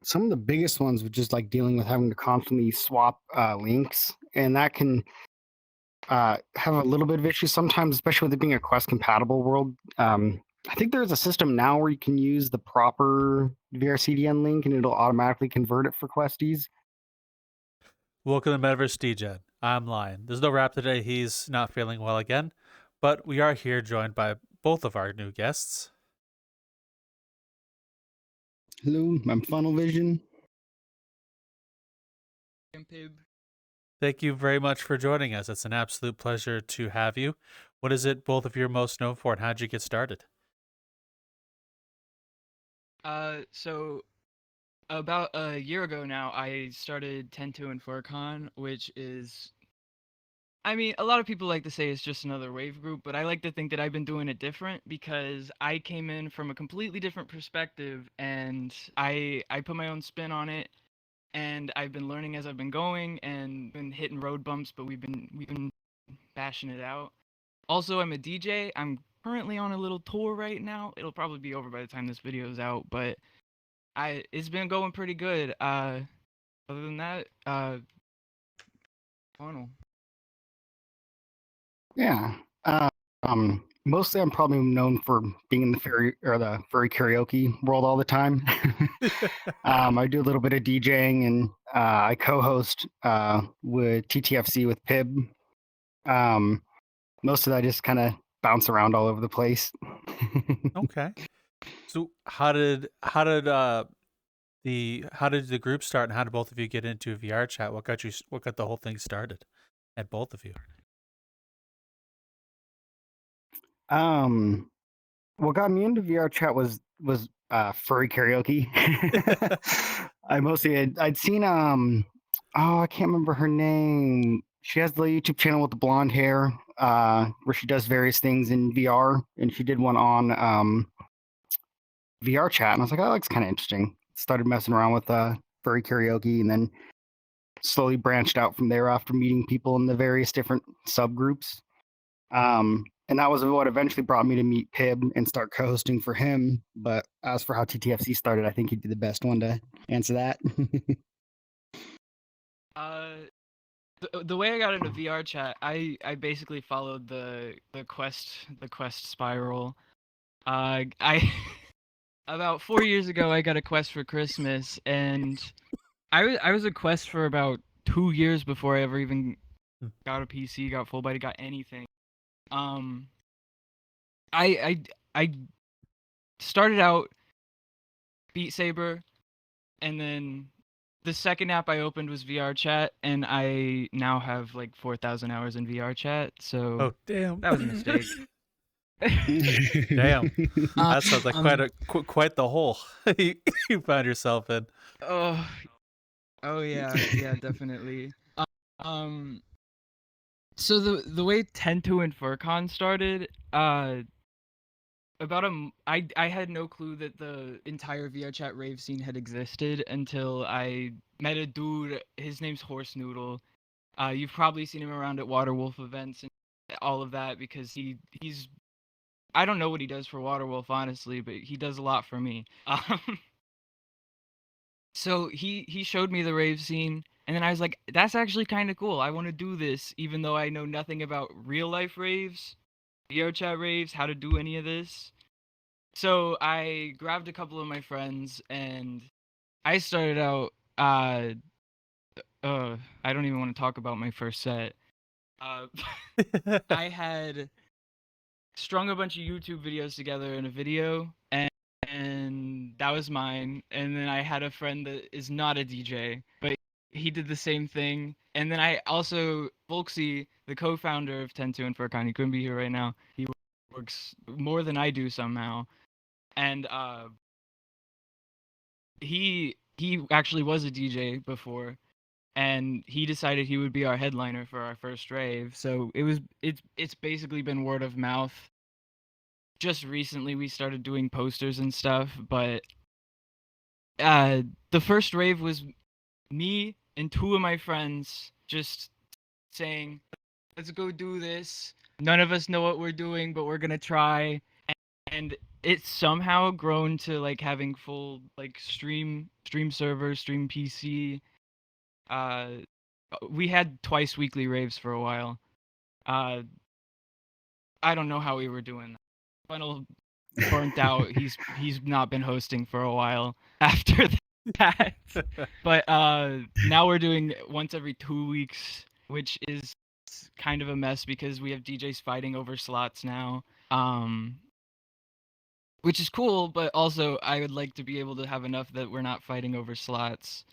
some of the biggest ones were just like dealing with having to constantly swap links, and that can have a little bit of issues sometimes, especially with it being a Quest compatible world. I think there's a system now where you can use the proper VRCDN link and it'll automatically convert it for Questies. Welcome to Metaverse Degen. I'm Lion. There's no rap today. He's not feeling well again, but we are here joined by both of our new guests. Hello, I'm Funnel Vision. I'm Pibb. Thank you very much for joining us. It's an absolute pleasure to have you. What is it both of you are most known for, and how'd you get started? So about a year ago now, I started Tentwo and Furcon, which is, I mean, a lot of people like to say it's just another rave group, but I like to think that I've been doing it different because I came in from a completely different perspective, and I put my own spin on it, and I've been learning as I've been going and been hitting road bumps, but we've been bashing it out. Also, I'm a DJ. I'm currently on a little tour right now. It'll probably be over by the time this video is out, but it's been going pretty good. Other than that, funnel. Yeah. Mostly I'm probably known for being in the furry karaoke world all the time. I do a little bit of DJing and I co-host with TTFC with Pibb. Most of that I just kind of bounce around all over the place. Okay. So how did the group start, and how did both of you get into VRChat? What got the whole thing started at both of you? What got me into VRChat was furry karaoke. I'd seen I can't remember her name. She has the YouTube channel with the blonde hair, where she does various things in VR, and she did one on VRChat, and I was like, oh, that looks kind of interesting. Started messing around with furry karaoke, and then slowly branched out from there after meeting people in the various different subgroups. And that was what eventually brought me to meet Pibb and start co-hosting for him. But as for how TTFC started, I think he'd be the best one to answer that. The way I got into VRChat, I basically followed the quest spiral. I about 4 years ago I got a quest for Christmas, and I was a quest for about 2 years before I ever even got a PC, got full body, got anything. I started out Beat Saber, and then the second app I opened was VRChat, and I now have like 4,000 hours in VRChat. So Oh, damn. that was a mistake. Damn. That sounds like quite the hole you found yourself in. Oh yeah, definitely. So the way Tentwo and Furcon started, I had no clue that the entire VRChat rave scene had existed until I met a dude. His name's Horse Noodle. You've probably seen him around at Waterwolf events and all of that because he's I don't know what he does for Waterwolf, honestly, but he does a lot for me. So he showed me the rave scene, and then I was like, that's actually kind of cool. I want to do this, even though I know nothing about real life raves, VRChat raves, how to do any of this. So I grabbed a couple of my friends, and I started out. I don't even want to talk about my first set. I had strung a bunch of YouTube videos together in a video, and that was mine. And then I had a friend that is not a DJ, but he did the same thing. And then I also, Volksy, the co-founder of Tentwo and Furcon, he couldn't be here right now. He works more than I do somehow. And he actually was a DJ before, and he decided he would be our headliner for our first rave. So it's basically been word of mouth. Just recently we started doing posters and stuff, but the first rave was me and two of my friends just saying, let's go do this. None of us know what we're doing, but we're gonna try. And it's somehow grown to like having full like stream server, stream PC. We had twice weekly raves for a while. Uh, I don't know how we were doing that. Funnel burnt out. He's not been hosting for a while after that. But now we're doing once every 2 weeks, which is kind of a mess because we have DJs fighting over slots now. Which is cool, but also I would like to be able to have enough that we're not fighting over slots.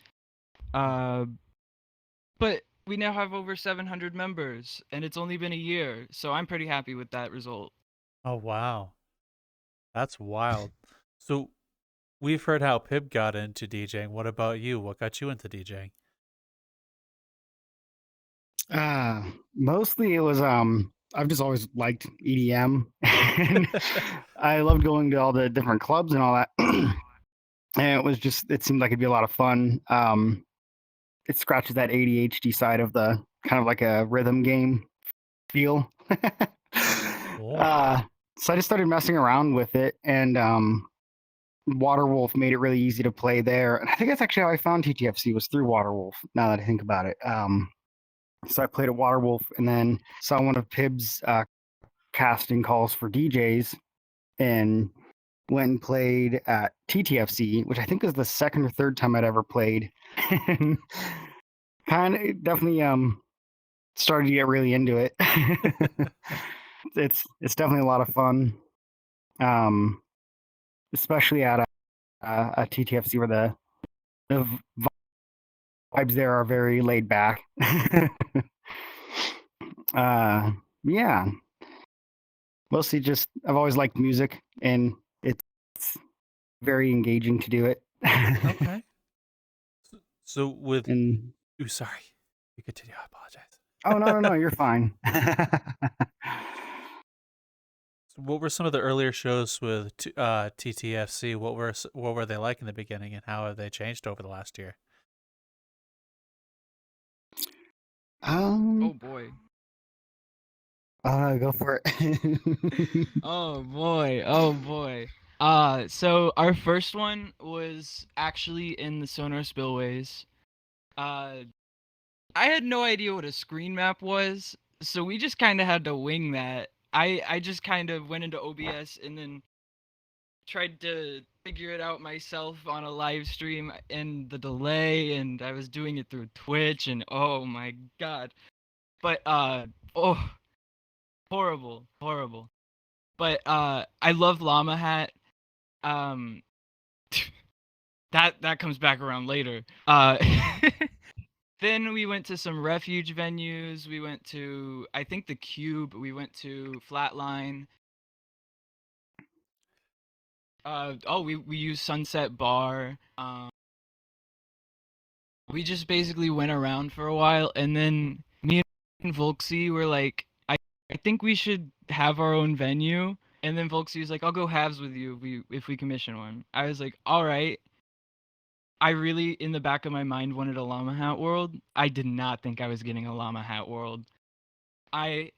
But we now have over 700 members, and it's only been a year, so I'm pretty happy with that result. Oh wow, that's wild. So we've heard how Pibb got into DJing. What about you? What got you into DJing? Mostly it was I've just always liked EDM, and I loved going to all the different clubs and all that. And it seemed like it'd be a lot of fun. It scratches that ADHD side of the kind of like a rhythm game feel. Cool. So I just started messing around with it, and Waterwolf made it really easy to play there. And I think that's actually how I found TTFC, was through Waterwolf, now that I think about it. So I played at Waterwolf and then saw one of Pibb's casting calls for DJs and went and played at TTFC, which I think is the second or third time I'd ever played. And kind of definitely started to get really into it. It's definitely a lot of fun, especially at a TTFC where the vibes there are very laid back. Yeah, mostly just I've always liked music, and it's very engaging to do it. Okay. So with And ooh, sorry, you continue. I apologize. oh no, you're fine. So what were some of the earlier shows with TTFC? What were they like in the beginning, and how have they changed over the last year? Oh boy. Go for it. Oh boy. Oh boy. So our first one was actually in the Sonar Spillways. I had no idea what a screen map was, so we just kind of had to wing that. I just kind of went into OBS and then tried to figure it out myself on a live stream and the delay, and I was doing it through Twitch, and oh my god. But oh, horrible. But I love Llama Hat. Um that comes back around later. Then we went to some refuge venues. We went to, I think, the Cube. We went to Flatline. We used Sunset Bar. We just basically went around for a while, and then me and Volksy were like, I think we should have our own venue. And then Volksy was like, I'll go halves with you if we commission one. I was like, all right. I really, in the back of my mind, wanted a Llama Hat World. I did not think I was getting a Llama Hat World. I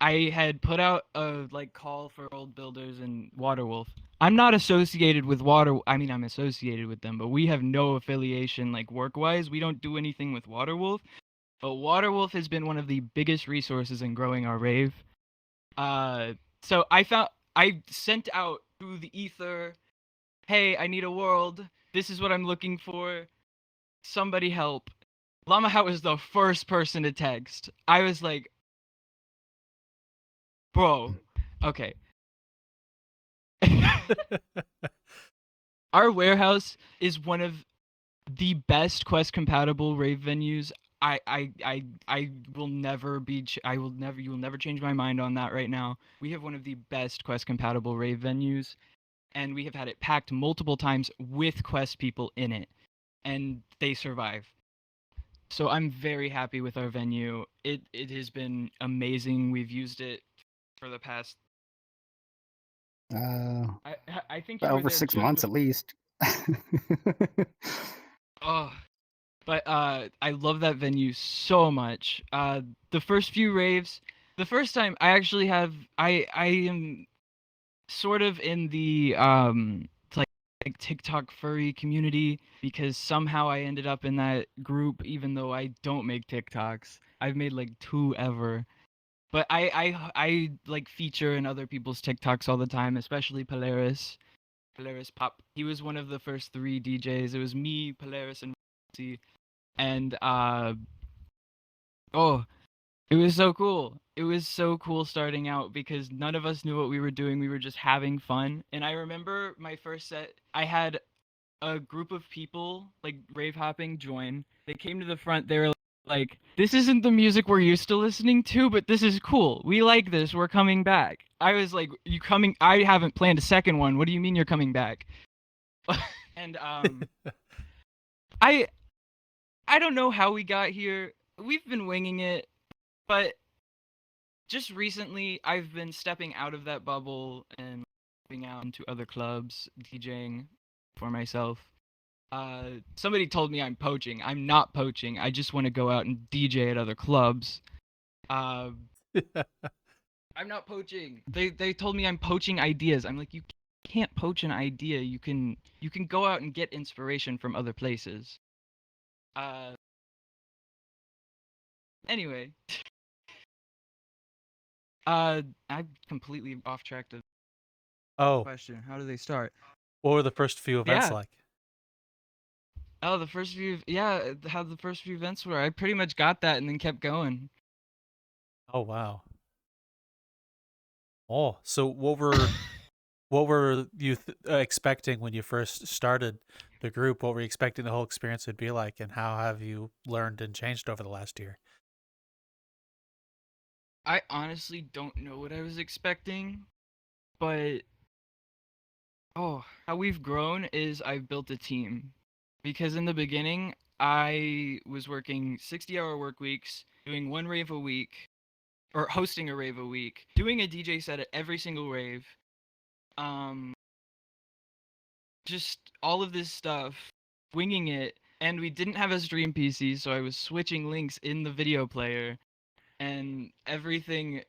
had put out a call for world builders and Waterwolf. I'm not associated with I'm associated with them, but we have no affiliation work-wise. We don't do anything with Waterwolf. But Waterwolf has been one of the biggest resources in growing our rave. So I sent out through the ether, hey, I need a world. This is what I'm looking for. Somebody help. Llama Hat was the first person to text. I was like, bro, okay. Our warehouse is one of the best quest compatible rave venues. I will never be you will never change my mind on that right now. We have one of the best quest compatible rave venues, and we have had it packed multiple times with quest people in it, and they survive. So I'm very happy with our venue. It has been amazing. We've used it for the past I think you were over there 6 just months at least. Oh, but I love that venue so much. The first few raves, the first time I actually have I am sort of in the like TikTok furry community because somehow I ended up in that group even though I don't make TikToks. I've made like 2 ever. But I like feature in other people's TikToks all the time, especially Polaris. Polaris Pop. He was one of the first 3 DJs. It was me, Polaris, and Roxy. And oh, it was so cool. It was so cool starting out because none of us knew what we were doing. We were just having fun. And I remember my first set, I had a group of people like rave hopping join. They came to the front. They were like, "This isn't the music we're used to listening to, but this is cool. We like this. We're coming back." I was like, "You coming? I haven't planned a second one. What do you mean you're coming back?" And I I don't know how we got here. We've been winging it, but just recently I've been stepping out of that bubble and stepping out into other clubs, DJing for myself. Somebody told me I'm poaching. I'm not poaching. I just want to go out and DJ at other clubs. I'm not poaching. They told me I'm poaching ideas. I'm like, you can't poach an idea. You can go out and get inspiration from other places. Anyway. I'm completely off track to the Oh, question. How do they start? what were the first few events Yeah. like? Oh, how the first few events were. I pretty much got that and then kept going. Oh, wow. Oh, so what were you expecting when you first started the group? What were you expecting the whole experience would be like, and how have you learned and changed over the last year? I honestly don't know what I was expecting, but how we've grown is I've built a team. Because in the beginning, I was working 60-hour work weeks, doing 1 rave a week, or hosting a rave a week, doing a DJ set at every single rave. Just all of this stuff, winging it, and we didn't have a stream PC, so I was switching links in the video player, and everything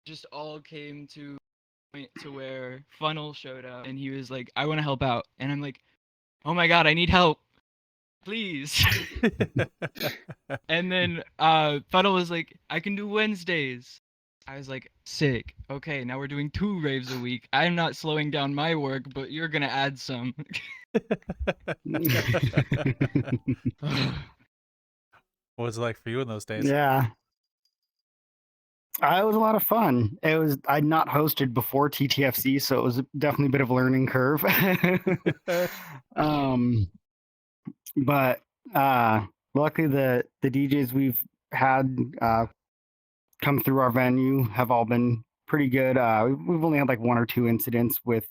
just all came to a point to where Funnel showed up, and he was like, "I want to help out," and I'm like, "Oh my god, I need help, please." And then Funnel was like, "I can do Wednesdays." I was like, "Sick. Okay, now we're doing 2 raves a week. I'm not slowing down my work, but you're gonna add some." What was it like for you in those days? Yeah. It was a lot of fun. I'd not hosted before TTFC, so it was definitely a bit of a learning curve. But luckily the DJs we've had come through our venue have all been pretty good. We've only had like 1 or 2 incidents with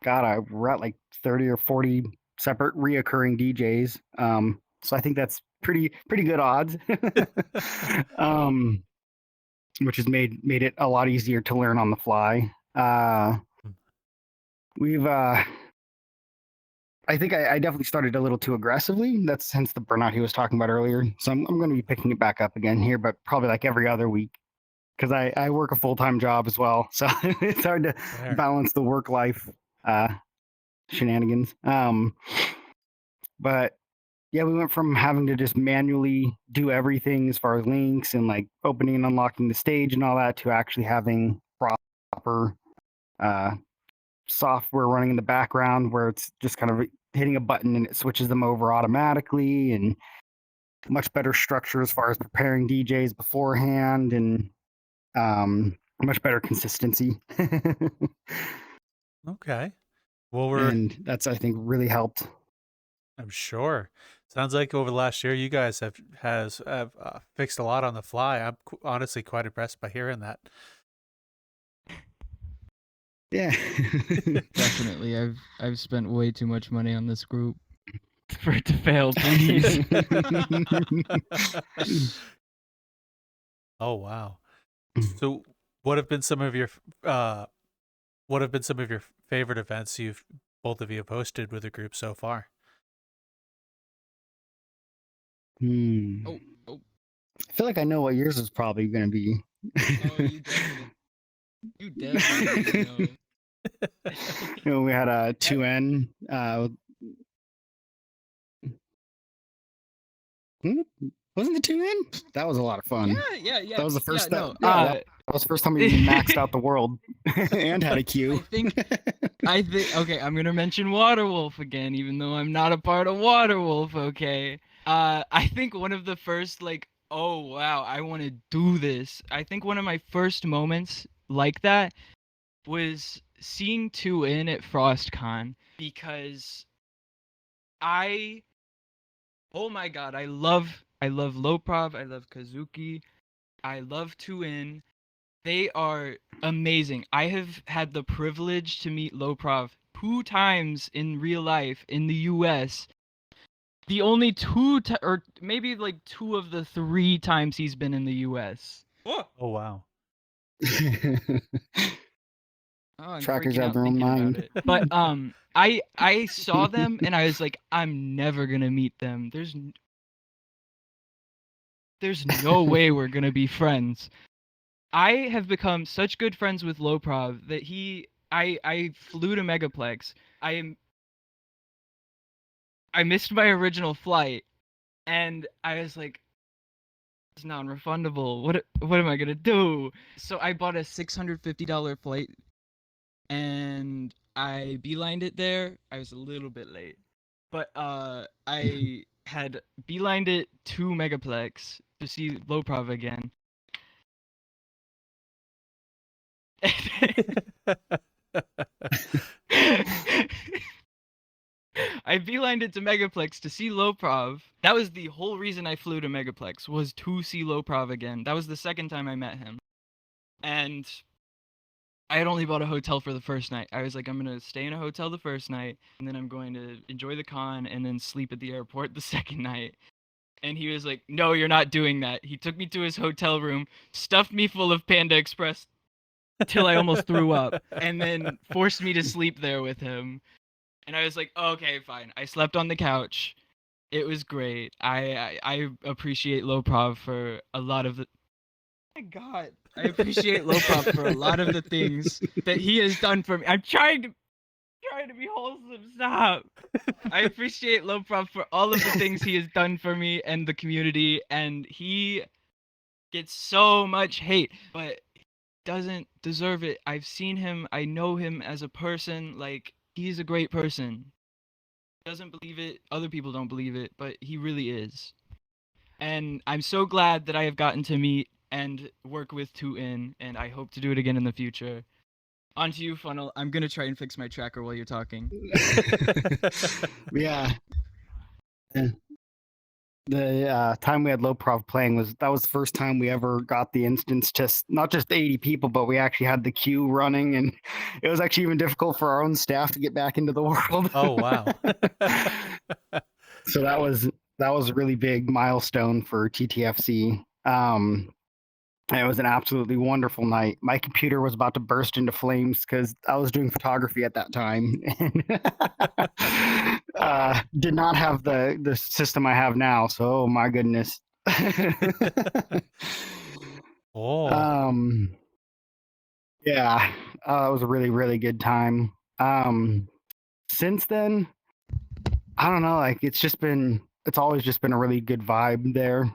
we're at like 30 or 40 separate reoccurring DJs. So I think that's pretty good odds. Which has made it a lot easier to learn on the fly. We've I think I definitely started a little too aggressively. That's hence the burnout he was talking about earlier. So I'm going to be picking it back up again here, but probably like every other week because I work a full-time job as well. So it's hard to Fair. balance the work-life shenanigans. But yeah, we went from having to just manually do everything as far as links and like opening and unlocking the stage and all that to actually having proper software running in the background where it's just kind of hitting a button and it switches them over automatically, and much better structure as far as preparing DJs beforehand, and much better consistency. Okay. Well, and that's, I think, really helped. I'm sure. Sounds like over the last year, you guys have fixed a lot on the fly. I'm honestly quite impressed by hearing that. Yeah. Definitely. I've spent way too much money on this group for it to fail, please. Oh wow. So what have been some of your favorite events both of you have hosted with the group so far? I feel like I know what yours is probably going to be. Oh, you definitely know. We had a 2N. Wasn't it 2N? That was a lot of fun. Yeah. That was the first. No. That was the first time we maxed out the world and had a queue. I think. Okay, I'm gonna mention Waterwolf again, even though I'm not a part of Waterwolf. Okay. I think one of the first oh wow, I want to do this. I think one of my first moments like that was seeing 2N at FrostCon because oh my god, I love Loprov, I love Kazuki, I love 2N. They are amazing. I have had the privilege to meet Loprov 2 times in real life in the US. The only 2 or maybe 2 of the 3 times he's been in the US. Oh wow. Oh, I'm Trackers freaking have out their own thinking mind. about it. But I saw them and I was like, I'm never gonna meet them. There's no way we're gonna be friends. I have become such good friends with Loprov that I flew to Megaplex. I missed my original flight and I was like, it's non-refundable. What am I gonna do? So I bought a $650 flight and I beelined it there. I was a little bit late, but I had beelined it to Megaplex to see Loprov again. I beelined it to Megaplex to see Loprov. That was the whole reason I flew to Megaplex, was to see Loprov again. That was the second time I met him. And I had only bought a hotel for the first night. I was like, I'm going to stay in a hotel the first night, and then I'm going to enjoy the con, and then sleep at the airport the second night. And he was like, no, you're not doing that. He took me to his hotel room, stuffed me full of Panda Express till I almost threw up, and then forced me to sleep there with him. And I was like, okay, fine. I slept on the couch. It was great. I appreciate Loprov for a lot of the... Oh my god. I appreciate Loprov for a lot of the things that he has done for me. I'm trying to be wholesome. Stop. I appreciate Loprov for all of the things he has done for me and the community, and he gets so much hate, but he doesn't deserve it. I've seen him. I know him as a person. He's a great person. He doesn't believe it. Other people don't believe it, but he really is. And I'm so glad that I have gotten to meet and work with 2N, and I hope to do it again in the future. On to you, Funnel. I'm going to try and fix my tracker while you're talking. Yeah. The time we had Loprov playing was the first time we ever got the instance to not just 80 people, but we actually had the queue running, and it was actually even difficult for our own staff to get back into the world. Oh wow. So that was a really big milestone for TTFC. It was an absolutely wonderful night. My computer was about to burst into flames because I was doing photography at that time, and did not have the system I have now. So, oh my goodness. Oh. Yeah, it was a really, really good time. Since then, I don't know. It's always just been a really good vibe there.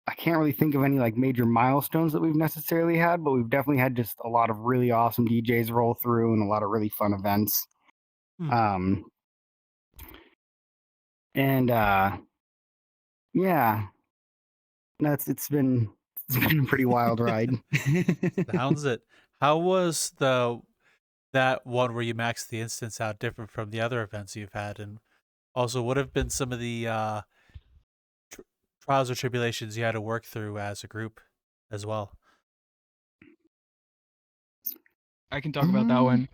I can't really think of any major milestones that we've necessarily had, but we've definitely had just a lot of really awesome DJs roll through and a lot of really fun events. Yeah, it's been a pretty wild ride. Sounds it. How was that one where you maxed the instance out different from the other events you've had, and also what have been some of the trials or tribulations you had to work through as a group as well? I can talk about that one.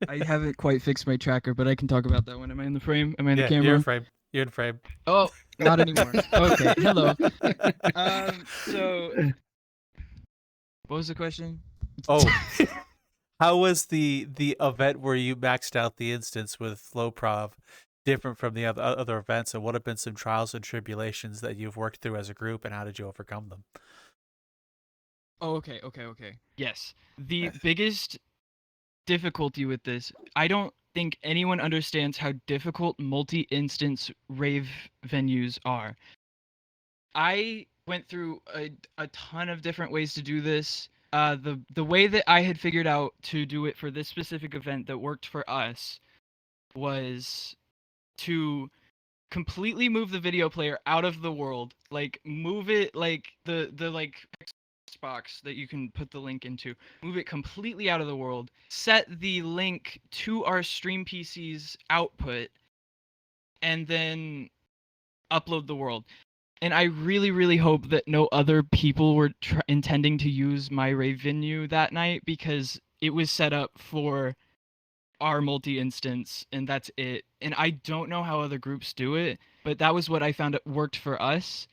I haven't quite fixed my tracker, but I can talk about that one. Am I in the frame? Am I in the camera? You're in frame. You're in frame. Oh, not anymore. Okay, hello. So, what was the question? Oh, how was the event where you maxed out the instance with Loprov different from the other events, and what have been some trials and tribulations that you've worked through as a group, and how did you overcome them? Oh, okay. Yes. The biggest difficulty with this. I don't think anyone understands how difficult multi-instance rave venues are. I went through a ton of different ways to do this. The way that I had figured out to do it for this specific event that worked for us was to completely move the video player out of the world, like move it like the like Xbox that you can put the link into, move it completely out of the world, set the link to our stream PC's output, and then upload the world. And I really, really hope that no other people were intending to use my rave venue that night, because it was set up for our multi-instance and that's it. And I don't know how other groups do it, but that was what I found it worked for us.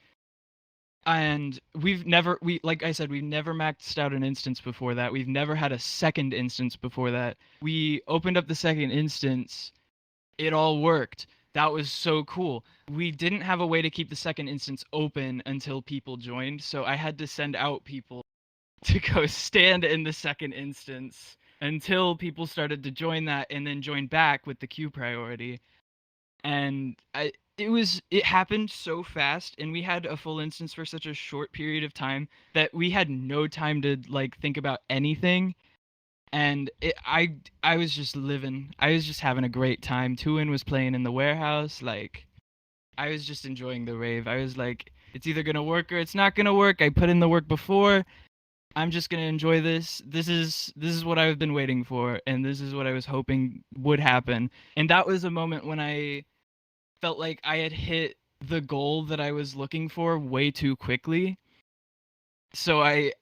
And like I said, we've never maxed out an instance before that. We've never had a second instance before that. We opened up the second instance, it all worked. That was so cool. We didn't have a way to keep the second instance open until people joined, so I had to send out people to go stand in the second instance until people started to join that, and then join back with the queue priority. And it happened so fast, and we had a full instance for such a short period of time that we had no time to like think about anything. And I was just living. I was just having a great time. Tuin was playing in the warehouse. Like, I was just enjoying the rave. I was like, it's either gonna work or it's not gonna work. I put in the work before. I'm just gonna enjoy this. This is what I've been waiting for, and this is what I was hoping would happen. And that was a moment when I felt like I had hit the goal that I was looking for way too quickly. So I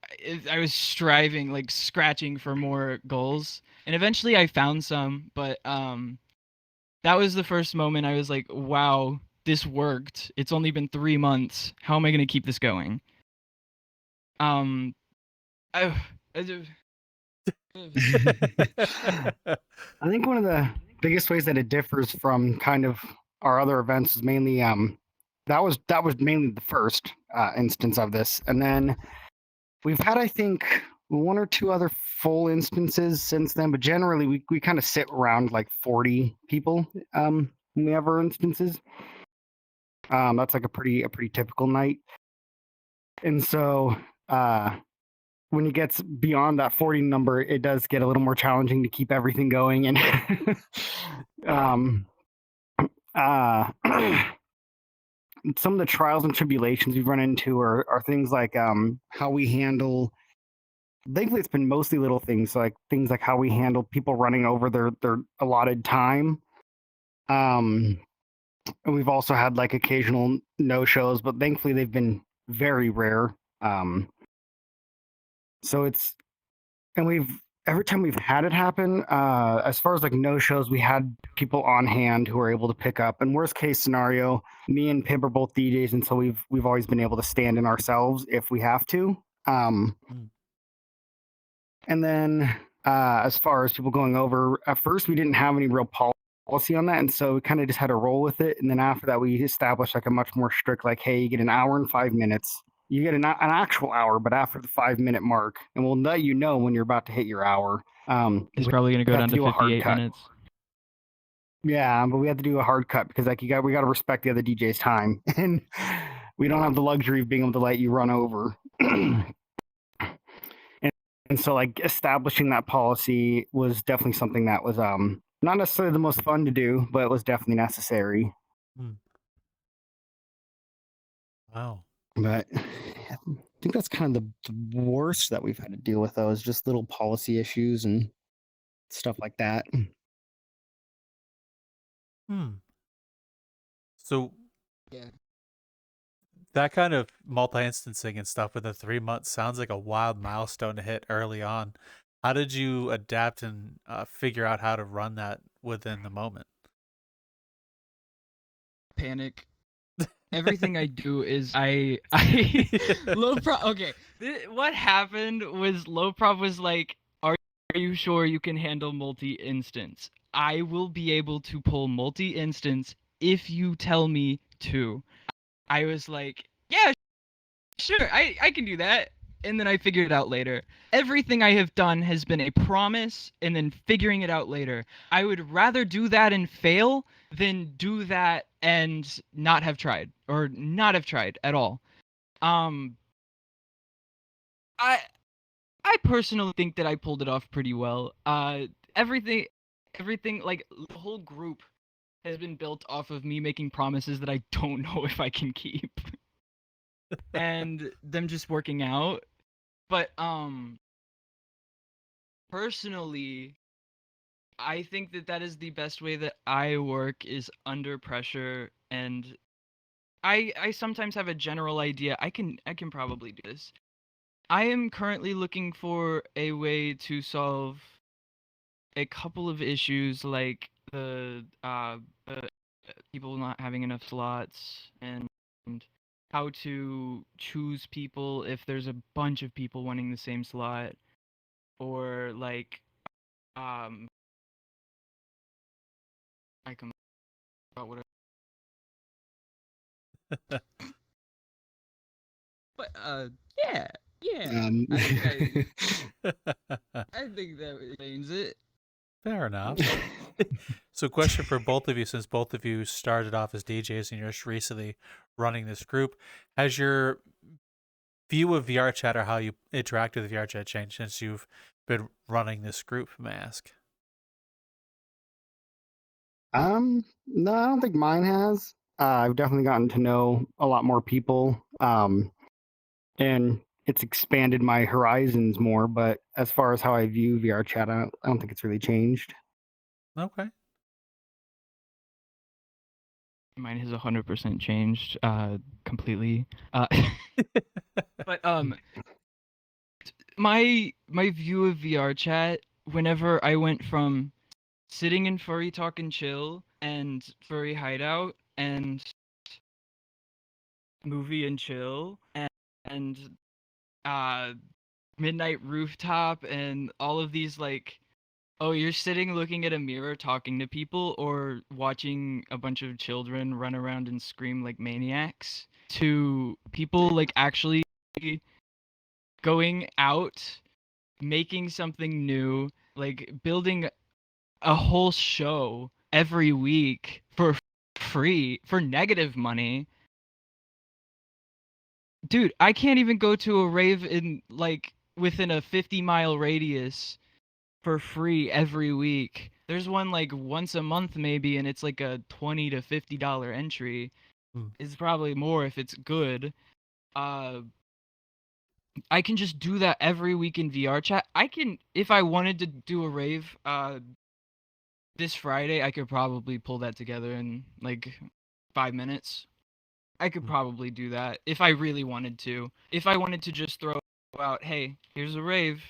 was striving, like scratching for more goals, and eventually I found some. But that was the first moment I was like, wow, this worked. It's only been 3 months. How am I gonna keep this going? I think one of the biggest ways that it differs from kind of our other events is mainly that was mainly the first instance of this, and then we've had, I think, 1 or 2 other full instances since then, but generally we kind of sit around like 40 people when we have our instances. That's like a pretty typical night. And so when it gets beyond that 40 number, it does get a little more challenging to keep everything going. And some of the trials and tribulations we've run into are things like how we handle. Thankfully, it's been mostly little things like how we handle people running over their allotted time. And we've also had like occasional no-shows, but thankfully they've been very rare. So every time we've had it happen, as far as like no-shows, we had people on hand who were able to pick up. And worst case scenario, me and Pibb are both DJs, and so we've always been able to stand in ourselves if we have to. And then as far as people going over, at first we didn't have any real policy on that, and so we kind of just had to roll with it. And then after that, we established like a much more strict, like, hey, you get an hour and 5 minutes. You get an actual hour, but after the 5-minute mark, and we'll let you know when you're about to hit your hour. It's probably going to go down to 58 minutes. Yeah, but we have to do a hard cut because like we got to respect the other DJ's time, and we don't have the luxury of being able to let you run over. And so like establishing that policy was definitely something that was not necessarily the most fun to do, but it was definitely necessary. Wow. But I think that's kind of the worst that we've had to deal with, though, is just little policy issues and stuff like that. So yeah, that kind of multi-instancing and stuff within 3 months sounds like a wild milestone to hit early on. How did you adapt and figure out how to run that within the moment? Panic. Everything I do is I low prop. Okay, what happened was low prop was like, "Are you sure you can handle multi-instance? I will be able to pull multi-instance if you tell me to." I was like, "Yeah, sure, I can do that." and then I figured it out later. Everything I have done has been a promise and then figuring it out later. I would rather do that and fail than do that and not have tried or not have tried at all. Um, I I personally think that I pulled it off pretty well. Everything, like the whole group has been built off of me making promises that I don't know if I can keep, and them just working out. But personally, I think that that is the best way that I work is under pressure, and I sometimes have a general idea. I can probably do this. I am currently looking for a way to solve a couple of issues like the people not having enough slots and how to choose people if there's a bunch of people wanting the same slot or like um I can about whatever. But yeah, yeah. I think that explains it. Fair enough. So question for both of you, since both of you started off as DJs and you're just recently running this group, has your view of VRChat or how you interact with VRChat changed since you've been running this group, Mask? No, I don't think mine has. I've definitely gotten to know a lot more people, and it's expanded my horizons more. But as far as how I view VRChat, I don't think it's really changed. Okay. Mine has 100% changed, completely. But my view of VRChat, whenever I went from sitting in Furry Talk and Chill and Furry Hideout and Movie and Chill and Midnight Rooftop and all of these like, oh, you're sitting looking at a mirror talking to people or watching a bunch of children run around and scream like maniacs, to people like actually going out, making something new, like building a whole show every week for free, for negative money. Dude, I can't even go to a rave in like within a 50-mile radius for free every week. There's one like once a month maybe, and it's like a $20 to $50 entry. It's probably more if it's good. I can just do that every week in VRChat. I can, if I wanted to do a rave this Friday, I could probably pull that together in like 5 minutes. I could probably do that if I really wanted to. If I wanted to just throw out, hey, here's a rave,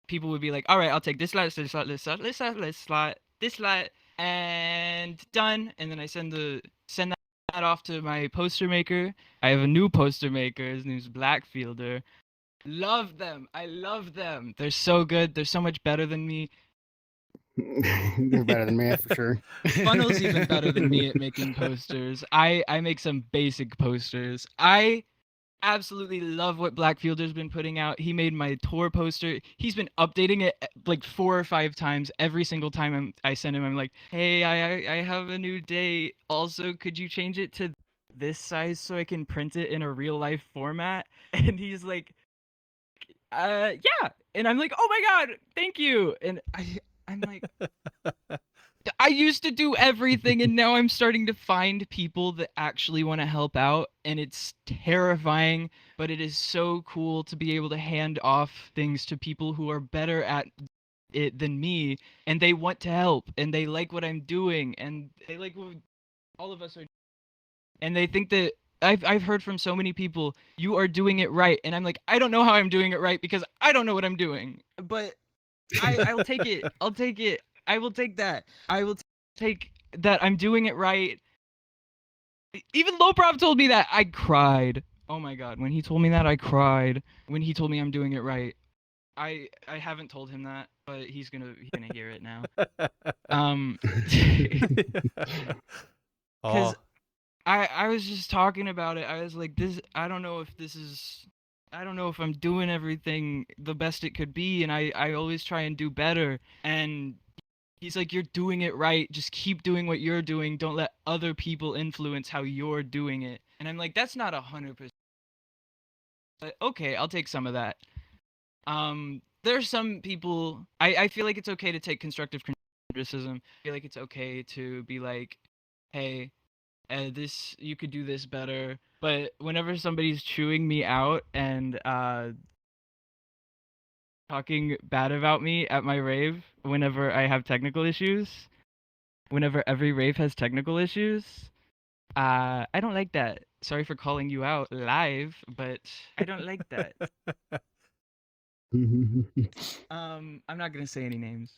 people would be like, all right, I'll take this slot, this slot, this slot, this slot, this slot, this slot, and done. And then I send that off to my poster maker. I have a new poster maker. His name's Blackfielder. Love them. I love them. They're so good. They're so much better than me. They're better than me, for sure. Funnel's even better than me at making posters. I make some basic posters. I absolutely love what Blackfielder's been putting out. He made my tour poster. He's been updating it like 4 or 5 times. Every single time I send him, I'm like, hey, I have a new date. Also, could you change it to this size so I can print it in a real life format? And he's like, yeah. And I'm like, oh my God, thank you. And I'm like, I used to do everything, and now I'm starting to find people that actually want to help out, and it's terrifying, but it is so cool to be able to hand off things to people who are better at it than me, and they want to help, and they like what I'm doing, and they like what all of us are, and they think that I've heard from so many people, you are doing it right, and I'm like, I don't know how I'm doing it right because I don't know what I'm doing, but I'll take it. I'll take it. I will take that. I will take that I'm doing it right. Even Loprov told me that. I cried. Oh my God. When he told me that, I cried. When he told me I'm doing it right. I haven't told him that, but he's gonna hear it now. Because I was just talking about it. I was like, this. I don't know if this is I don't know if I'm doing everything the best it could be, and I always try and do better. And he's like, you're doing it right. Just keep doing what you're doing. Don't let other people influence how you're doing it. And I'm like, that's not 100%. But okay, I'll take some of that. There's some people. I feel like it's okay to take constructive criticism. I feel like it's okay to be like, hey, this you could do this better. But whenever somebody's chewing me out and talking bad about me at my rave, whenever I have technical issues, whenever every rave has technical issues, I don't like that. Sorry for calling you out live, but I don't like that. I'm not gonna say any names.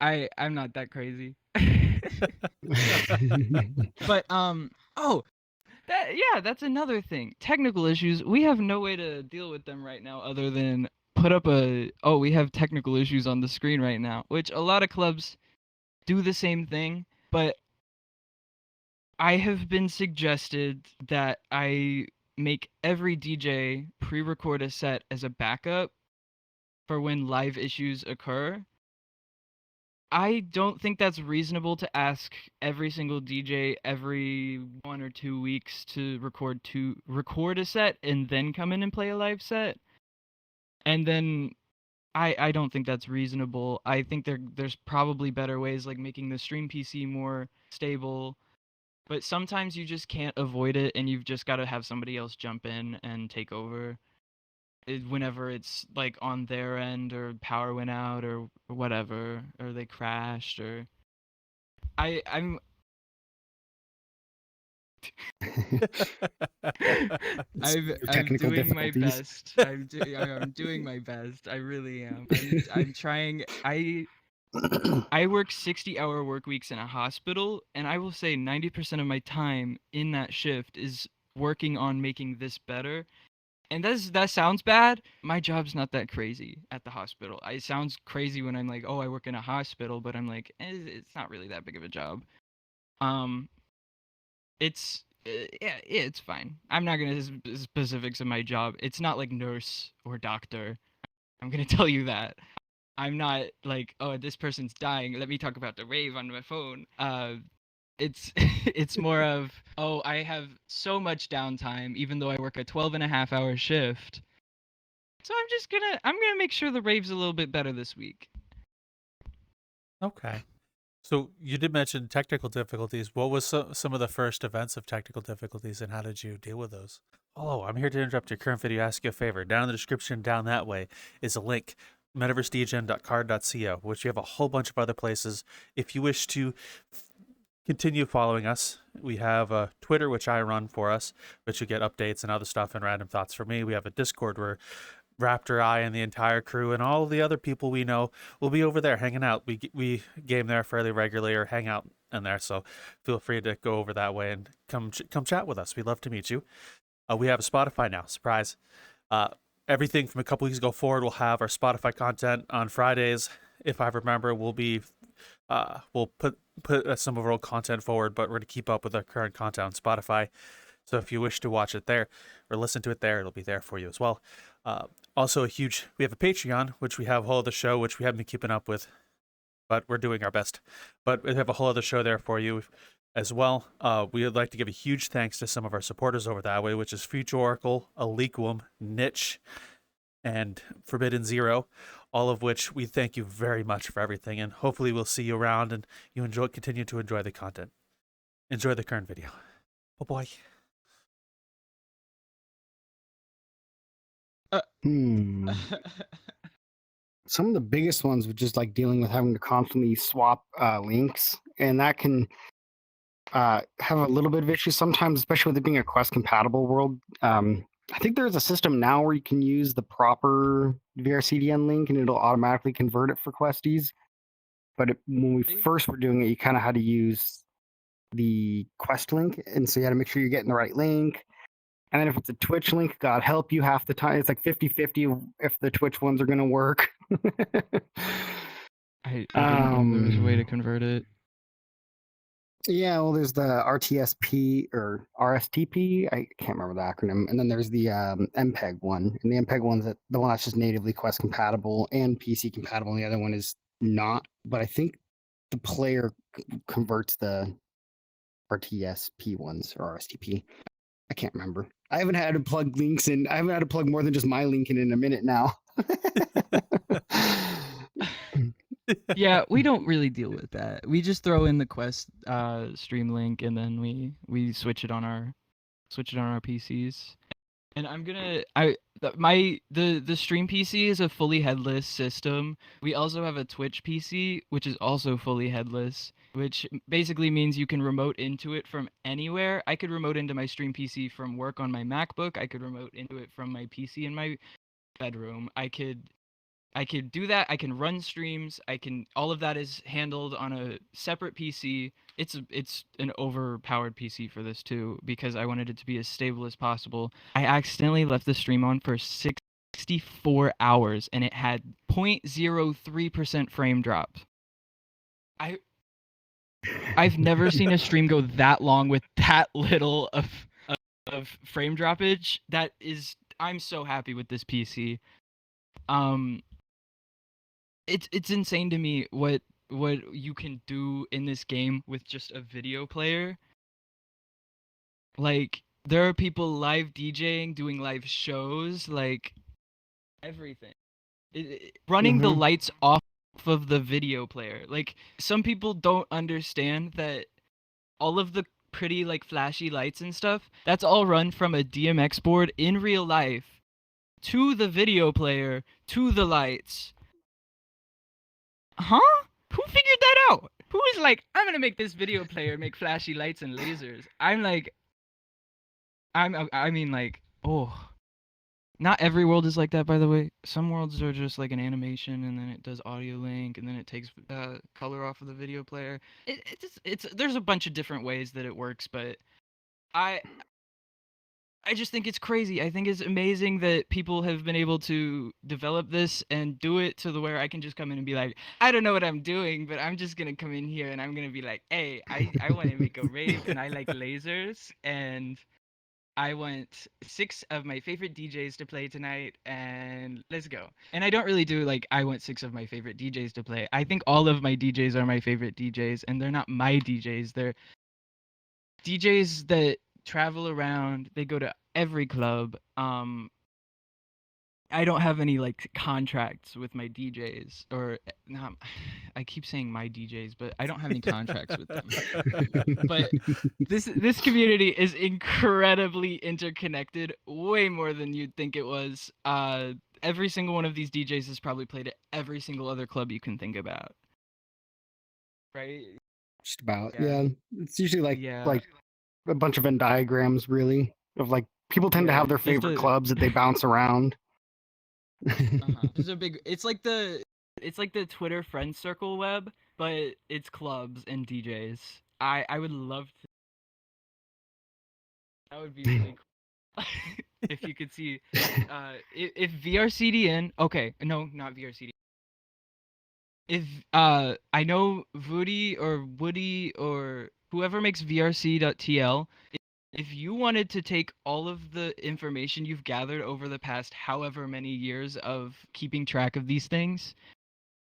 I'm not that crazy. But oh, that's another thing. Technical issues. We have no way to deal with them right now other than put up we have technical issues on the screen right now, which a lot of clubs do the same thing, but I have been suggested that I make every DJ pre-record a set as a backup for when live issues occur. I don't think that's reasonable to ask every single DJ every 1 or 2 weeks to record a set and then come in and play a live set. And then I don't think that's reasonable. I think there's probably better ways, like making the stream PC more stable. But sometimes you just can't avoid it, and you've just got to have somebody else jump in and take over whenever it's like on their end, or power went out, or whatever, or they crashed, or I'm Your I'm technical doing my difficulties. best. I'm doing my best. I really am. I'm trying. I work 60-hour work weeks in a hospital, and I will say 90% of my time in that shift is working on making this better. And that sounds bad. My job's not that crazy at the hospital. It sounds crazy when I'm like, "Oh, I work in a hospital," but I'm like, it's not really that big of a job. Um, yeah, it's fine. I'm not gonna specifics of my job. It's not like nurse or doctor. I'm gonna tell you that. I'm not like, oh, this person's dying. Let me talk about the rave on my phone. It's it's more of, oh, I have so much downtime, even though I work a 12.5-hour shift. So I'm gonna make sure the rave's a little bit better this week. Okay. So you did mention technical difficulties. What was some of the first events of technical difficulties, and how did you deal with those? Oh, I'm here to interrupt your current video. Ask you a favor. Down in the description, down that way, is a link, metaversedegen.card.co, which you have a whole bunch of other places. If you wish to continue following us, we have a Twitter, which I run for us, which you get updates and other stuff and random thoughts from me. We have a Discord where Raptor, I, and the entire crew and all the other people we know will be over there hanging out. We game there fairly regularly or hang out in there, so feel free to go over that way and come chat with us. We'd love to meet you. We have a Spotify now. Surprise. Everything from a couple weeks ago forward, we'll have our Spotify content on Fridays. If I remember, we'll put some of our old content forward, but we're going to keep up with our current content on Spotify. So if you wish to watch it there or listen to it there, it'll be there for you as well. Also, we have a Patreon, which we have a whole other show, which we haven't been keeping up with, but we're doing our best. But we have a whole other show there for you as well. We would like to give a huge thanks to some of our supporters over that way, which is Future Oracle, Aliquum, Niche, and Forbidden Zero, all of which we thank you very much for everything, and hopefully we'll see you around and you continue to enjoy the content. Enjoy the current video. Oh boy. Some of the biggest ones were just like dealing with having to constantly swap links, and that can have a little bit of issues sometimes, especially with it being a Quest compatible world. I think there's a system now where you can use the proper VRCDN link and it'll automatically convert it for Questies. But when we first were doing it, you kind of had to use the Quest link, and so you had to make sure you're getting the right link. And then if it's a Twitch link, God help you, half the time it's like 50-50 if the Twitch ones are going to work. I didn't know there was a way to convert it. Yeah, well, there's the RTSP or RSTP. I can't remember the acronym. And then there's the MPEG one. And the MPEG one's the one that's just natively Quest compatible and PC compatible. And the other one is not. But I think the player converts the RTSP ones or RSTP. I can't remember. I haven't had to plug links in. I haven't had to plug more than just my link in a minute now. Yeah, we don't really deal with that. We just throw in the Quest stream link, and then we switch it on our PCs. And I'm gonna the stream PC is a fully headless system. We also have a Twitch PC, which is also fully headless, which basically means you can remote into it from anywhere. I could remote into my stream PC from work on my MacBook. I could remote into it from my PC in my bedroom. I could do that. I can run streams. All of that is handled on a separate PC. It's an overpowered PC for this too, because I wanted it to be as stable as possible. I accidentally left the stream on for 64 hours and it had 0.03% frame drop. I've never seen a stream go that long with that little of frame droppage. I'm so happy with this PC. It's insane to me what you can do in this game with just a video player. Like, there are people live DJing, doing live shows, like everything. Running the lights off of the video player. Like, some people don't understand that all of the pretty like flashy lights and stuff, that's all run from a DMX board in real life to the video player to the lights. Huh? Who figured that out? Who is like, I'm gonna make this video player make flashy lights and lasers? I mean, like, oh. Not every world is like that, by the way. Some worlds are just like an animation, and then it does audio link, and then it takes color off of the video player. There's a bunch of different ways that it works, but I just think it's crazy. I think it's amazing that people have been able to develop this and do it to the where I can just come in and be like, I don't know what I'm doing, but I'm just gonna come in here and I'm gonna be like, hey, I want to make a rave and I like lasers and I want 6 of my favorite DJs to play tonight and let's go. And I don't really do like I want 6 of my favorite DJs to play. I think all of my DJs are my favorite DJs and they're not my DJs. They're DJs that travel around. They go to every club. I don't have any like contracts with my DJs or not. I keep saying my DJs, but I don't have any contracts with them. But this community is incredibly interconnected, way more than you'd think it was. Every single one of these DJs has probably played at every single other club you can think about. Right? Just about. Yeah. It's usually like a bunch of Venn diagrams, really, of like people tend to have their favorite clubs that they bounce around. There's a big. It's like the Twitter friend circle web, but it's clubs and DJs. I would love to. That would be really cool. If you could see, if VRCDN. Okay, no, not VRCDN. If I know Woody or whoever makes vrc.tl. If you wanted to take all of the information you've gathered over the past however many years of keeping track of these things,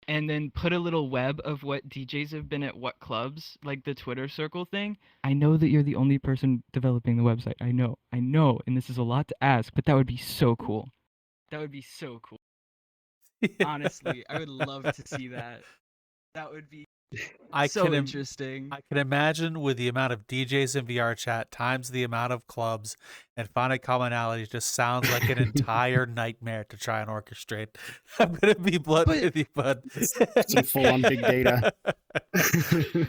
and then put a little web of what DJs have been at what clubs, like the Twitter circle thing, I know that you're the only person developing the website. I know, and this is a lot to ask, but that would be so cool. That would be so cool. Honestly, I would love to see that. That would be interesting. I can imagine with the amount of DJs in VRChat times the amount of clubs and finding commonality just sounds like an entire nightmare to try and orchestrate. I'm gonna be blunt with you, bud. Some full-on big data.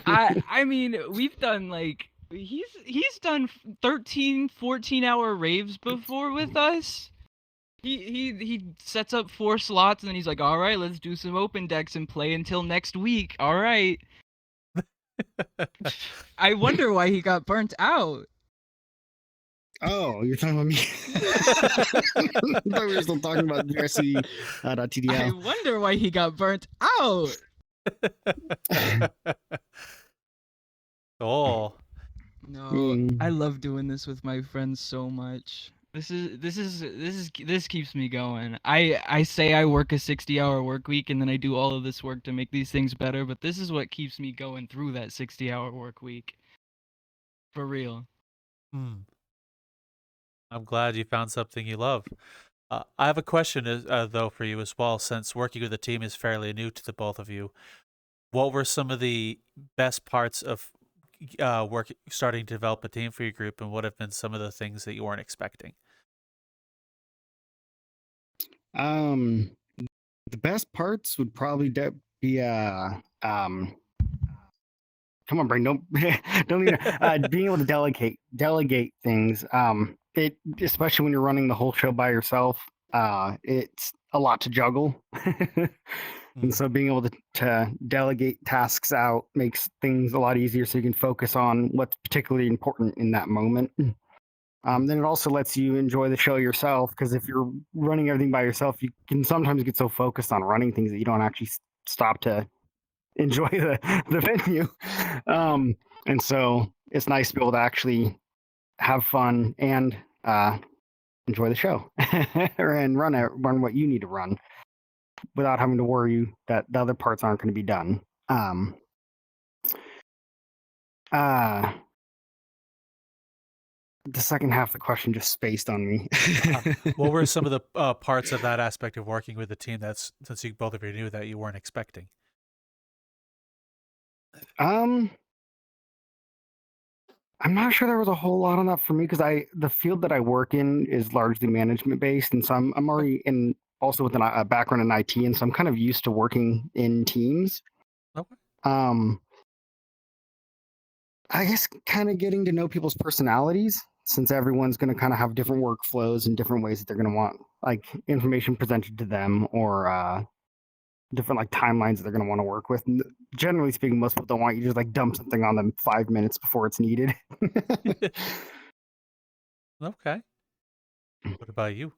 I mean, we've done like he's done 13, 14-hour raves before with us. He sets up 4 slots and then he's like, all right, let's do some open decks and play until next week. All right. I wonder why he got burnt out. Oh, you're talking about me. I thought we were still talking about VRC.TDL. I wonder why he got burnt out. Oh, No, I love doing this with my friends so much. This keeps me going. I say I work a 60-hour work week and then I do all of this work to make these things better, but this is what keeps me going through that 60-hour work week. For real. hmm. I'm glad you found something you love. I have a question, though, for you as well. Since working with a team is fairly new to the both of you, what were some of the best parts of starting to develop a team for your group, and what have been some of the things that you weren't expecting? Um, the best parts would probably be come on, brain, don't don't even being able to delegate things. It especially when you're running the whole show by yourself. It's a lot to juggle, and so being able to delegate tasks out makes things a lot easier, so you can focus on what's particularly important in that moment. Then it also lets you enjoy the show yourself, because if you're running everything by yourself, you can sometimes get so focused on running things that you don't actually stop to enjoy the venue. And so it's nice to be able to actually have fun and enjoy the show and run what you need to run without having to worry that the other parts aren't going to be done. The second half of the question just spaced on me. What were some of the parts of that aspect of working with the team that's, since you both of you knew, that you weren't expecting? I'm not sure there was a whole lot on that for me, because the field that I work in is largely management based, and so I'm already in also with a background in IT, and so I'm kind of used to working in teams. Okay. I guess kind of getting to know people's personalities, since everyone's going to kind of have different workflows and different ways that they're going to want like information presented to them, or different like timelines that they're going to want to work with. And generally speaking, most people don't want you to just like dump something on them 5 minutes before it's needed. Okay. What about you?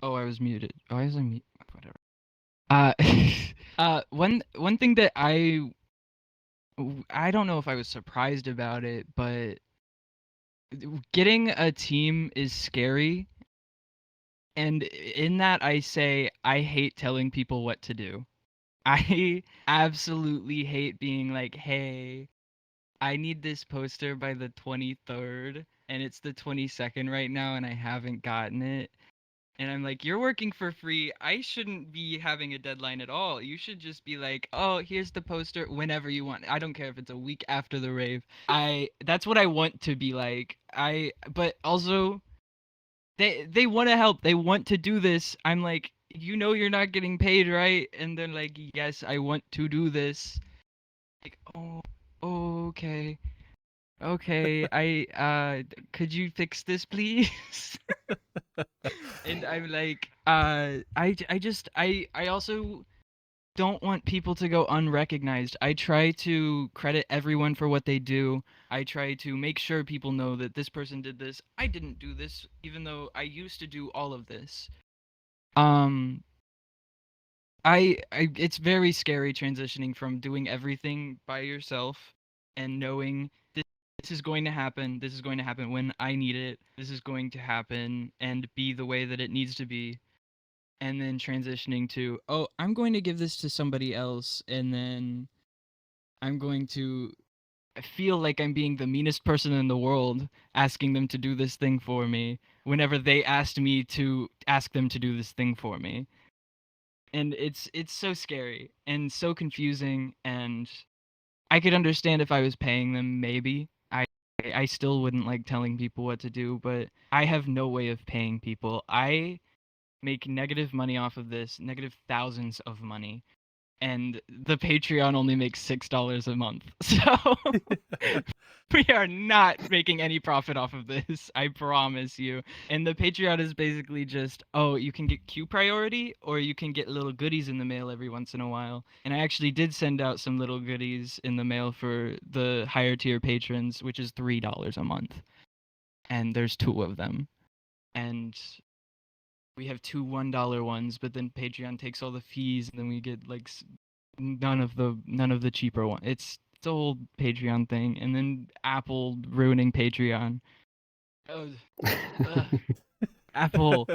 Oh, I was muted. Why was I mute? Whatever. One thing that I don't know if I was surprised about it, but getting a team is scary. And in that, I say I hate telling people what to do. I absolutely hate being like, hey, I need this poster by the 23rd, and it's the 22nd right now, and I haven't gotten it. And I'm like, you're working for free. I shouldn't be having a deadline at all. You should just be like, oh, here's the poster whenever you want. I don't care if it's a week after the rave. That's what I want to be like. But also they want to help. They want to do this. I'm like, you know you're not getting paid, right? And they're like, yes, I want to do this. Like, oh, okay. Okay, could you fix this, please? And I'm like, I also don't want people to go unrecognized. I try to credit everyone for what they do. I try to make sure people know that this person did this. I didn't do this, even though I used to do all of this. Um, it's very scary transitioning from doing everything by yourself and knowing this is going to happen. This is going to happen when I need it. This is going to happen and be the way that it needs to be. And then transitioning to, oh, I'm going to give this to somebody else, and then I'm going to feel like I'm being the meanest person in the world asking them to do this thing for me whenever they asked me to ask them to do this thing for me. And it's so scary and so confusing, and I could understand if I was paying them, maybe. I still wouldn't like telling people what to do, but I have no way of paying people. I make negative money off of this, negative thousands of money, and the Patreon only makes $6 a month. So we are not making any profit off of this, I promise you. And the Patreon is basically just, oh, you can get queue priority, or you can get little goodies in the mail every once in a while. And I actually did send out some little goodies in the mail for the higher tier patrons, which is $3 a month. And there's 2 of them. And we have 2 $1 ones, but then Patreon takes all the fees, and then we get like none of the cheaper one. It's the whole Patreon thing, and then Apple ruining Patreon. Oh, Apple,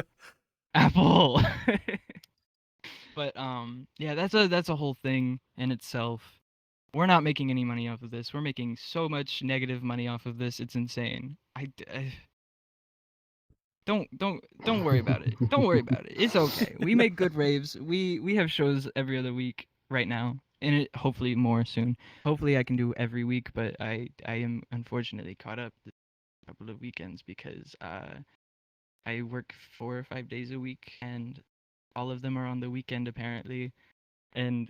Apple. But yeah, that's a whole thing in itself. We're not making any money off of this. We're making so much negative money off of this. It's insane. Don't worry about it. Don't worry about it. It's okay. We make good raves. We have shows every other week right now, and it hopefully more soon. Hopefully I can do every week, but I am unfortunately caught up this couple of weekends because I work 4 or 5 days a week, and all of them are on the weekend apparently, and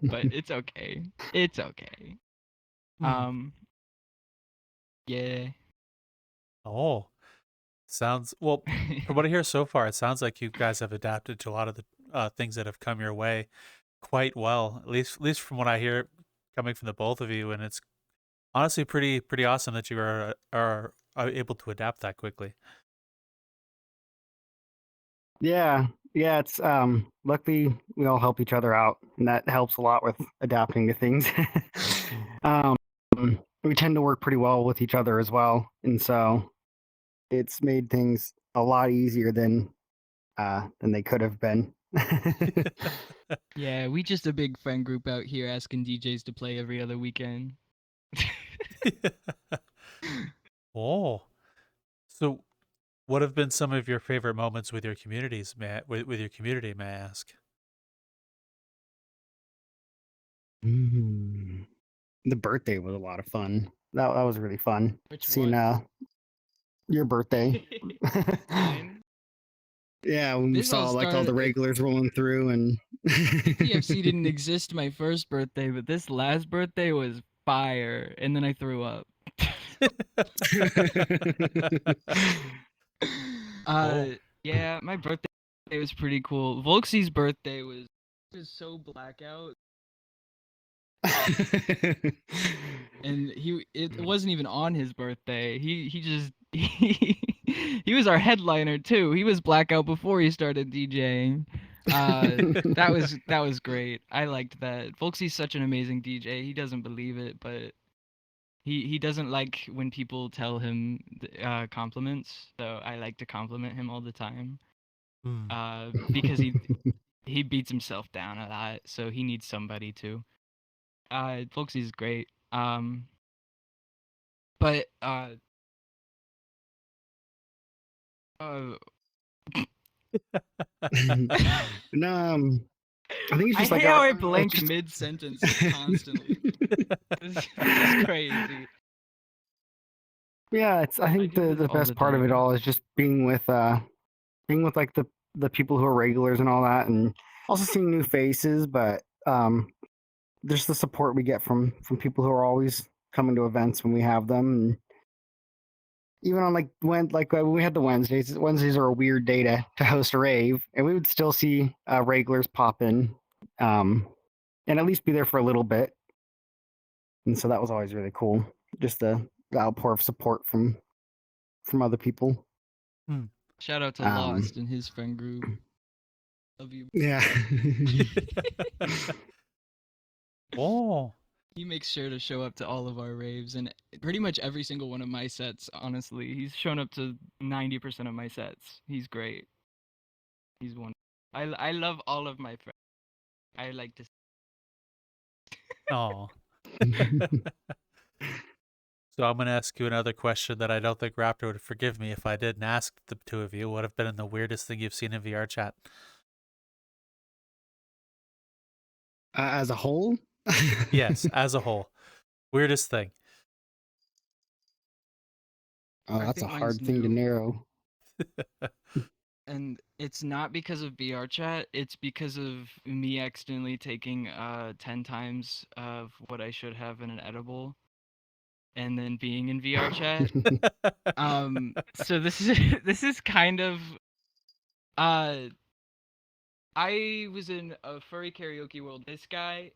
but it's okay. It's okay. Yeah. Oh, sounds well. From what I hear so far, it sounds like you guys have adapted to a lot of the things that have come your way quite well. At least from what I hear coming from the both of you, and it's honestly pretty awesome that you are able to adapt that quickly. Yeah, yeah. It's luckily we all help each other out, and that helps a lot with adapting to things. um, we tend to work pretty well with each other as well, and so it's made things a lot easier than they could have been. Yeah, we just a big friend group out here asking DJs to play every other weekend. Oh, so what have been some of your favorite moments with your communities, with your community, may I ask? The birthday was a lot of fun. That was really fun. Which Seeing one? your birthday. Mine. Yeah, when we This all saw like all started. the regulars rolling through and TFC didn't exist my first birthday, but this last birthday was fire, and then I threw up. Oh. Yeah, my birthday was pretty cool. Volksy's birthday was just so blackout, and it wasn't even on his birthday. He just he was our headliner too. He was blackout before he started DJing. That was great. I liked that. Volksy's such an amazing DJ. He doesn't believe it, but he doesn't like when people tell him compliments. So I like to compliment him all the time. Because he beats himself down a lot, so he needs somebody to. Folksy's great. But uh no, I think it's I just like hate how I it's blank just- mid sentence constantly. This is crazy. Yeah, I think do the this all best the part of it time. all is just being with like the people who are regulars and all that, and also seeing new faces. But there's the support we get from people who are always coming to events when we have them, and even on when we had the Wednesdays. Wednesdays are a weird day to host a rave, and we would still see regulars pop in, and at least be there for a little bit. And so that was always really cool. Just the outpour of support from other people. Shout out to Lost and his friend group. Love you. Yeah. Oh. He makes sure to show up to all of our raves and pretty much every single one of my sets, honestly. He's shown up to 90% of my sets. He's great. He's one. I love all of my friends. I like to. Oh. So I'm going to ask you another question that I don't think Raptor would forgive me if I didn't ask the two of you. What have been the weirdest thing you've seen in VRChat? As a whole? Yes, as a whole. Weirdest thing. Oh, I that's a think hard mine's thing to new. narrow. And it's not because of VRChat, it's because of me accidentally taking 10 times of what I should have in an edible and then being in VRChat. So this is this is kind of I was in a furry karaoke world. This guy,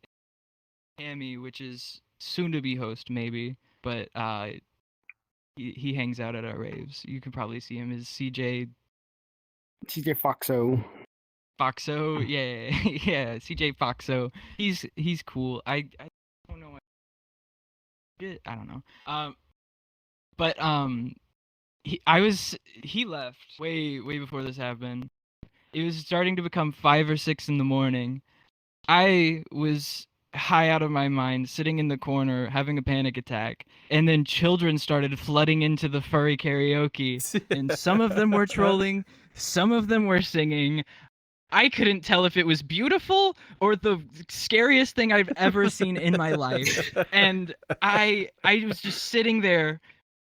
Hammy, which is soon to be host maybe, but he hangs out at our raves. You can probably see him as CJ TJ Foxo. Foxo, yeah, yeah, CJ Foxo. He's cool. I don't know. I don't know. But he left way before this happened. It was starting to become 5 or 6 in the morning. I was high out of my mind, sitting in the corner, having a panic attack, and then children started flooding into the furry karaoke, and some of them were trolling, some of them were singing. I couldn't tell if it was beautiful or the scariest thing I've ever seen in my life. And I was just sitting there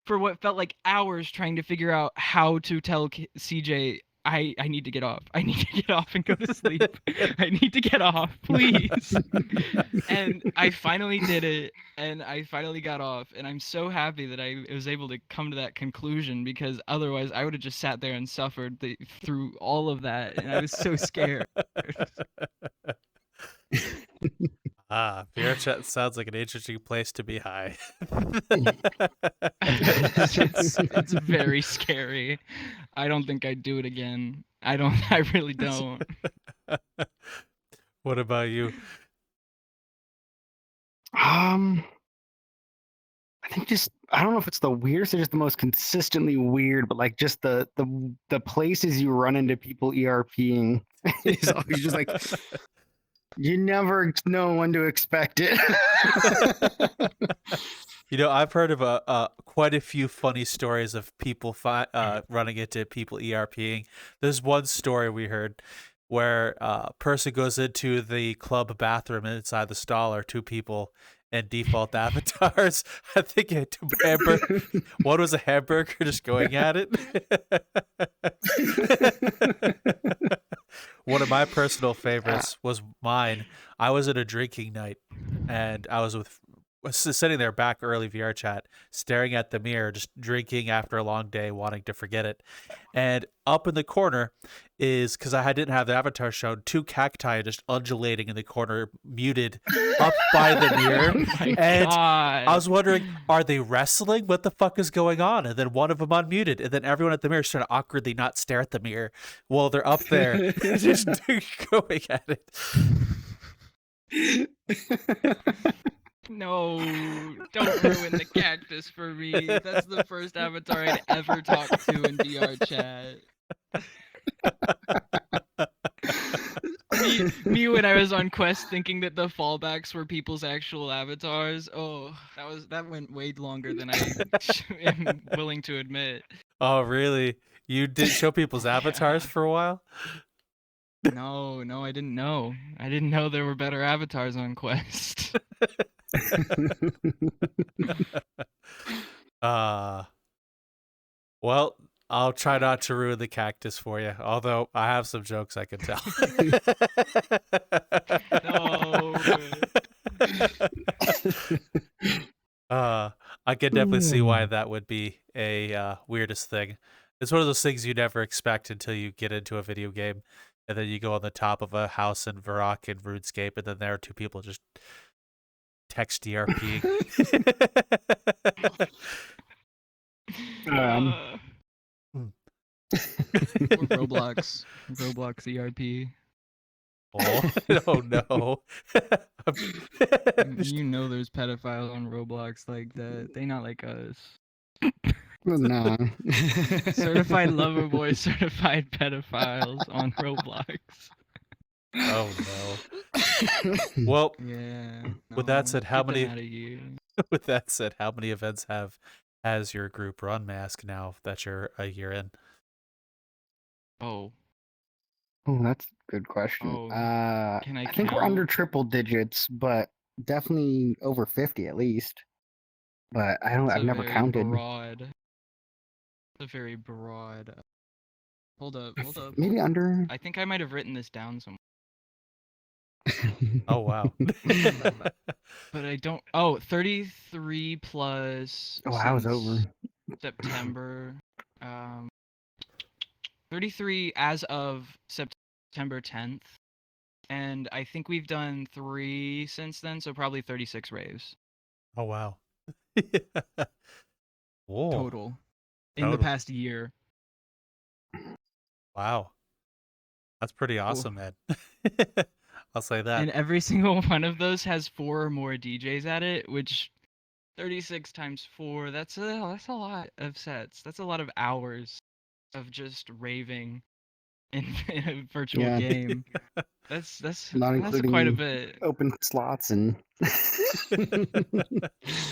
for what felt like hours trying to figure out how to tell CJ I need to get off. I need to get off and go to sleep. I need to get off, please. And I finally did it, and I finally got off, and I'm so happy that I was able to come to that conclusion, because otherwise I would have just sat there and suffered through all of that, and I was so scared. VRChat sounds like an interesting place to be high. It's very scary. I don't think I'd do it again. I really don't. What about you? I think just I don't know if it's the weirdest or just the most consistently weird, but like just the places you run into people ERPing is always just like you never know when to expect it. You know, I've heard of quite a few funny stories of people running into people ERPing. There's one story we heard where a person goes into the club bathroom, and inside the stall are two people and default avatars. I think one was a hamburger just going at it. One of my personal favorites was mine. I was at a drinking night, and I was sitting there back early VRChat, staring at the mirror, just drinking after a long day, wanting to forget it. And up in the corner is, because I didn't have the avatar shown, two cacti just undulating in the corner, muted up by the mirror. And God. I was wondering, are they wrestling? What the fuck is going on? And then one of them unmuted, and then everyone at the mirror started awkwardly not stare at the mirror while they're up there, just going at it. No, don't ruin the cactus for me. That's the first avatar I'd ever talked to in VRChat. me when I was on Quest thinking that the fallbacks were people's actual avatars. Oh, that went way longer than I am willing to admit. Oh, really? You did show people's avatars for a while? No, I didn't know. I didn't know there were better avatars on Quest. Well, I'll try not to ruin the cactus for you, although I have some jokes I can tell. No. I can definitely see why that would be a weirdest thing. It's one of those things you never expect until you get into a video game, and then you go on the top of a house in Varrock and RuneScape, and then there are two people just text DRPing. Roblox ERP. Oh no. You know there's pedophiles on Roblox like that. They not like us. No. Certified lover boy, certified pedophiles on Roblox. Oh no. Well, yeah. With that said, how many events has your group run, Mask, now that you're a year in? Oh, that's a good question. Oh, can I think we're under count? triple digits, but definitely over 50 at least. But I've never counted. It's a very broad. Hold up. Maybe under. I think I might have written this down somewhere. Oh wow. But I don't. Oh, 33 plus. Oh, I was over. September. 33 as of September 10th. And I think we've done 3 since then, so probably 36 raves. Oh wow. Whoa. Total. In the past year. Wow. That's pretty awesome, man. I'll say that. And every single one of those has 4 or more DJs at it, which 36 times 4, that's a lot of sets. That's a lot of hours of just raving in, in a virtual Yeah. game. That's Not quite a including bit. open slots and.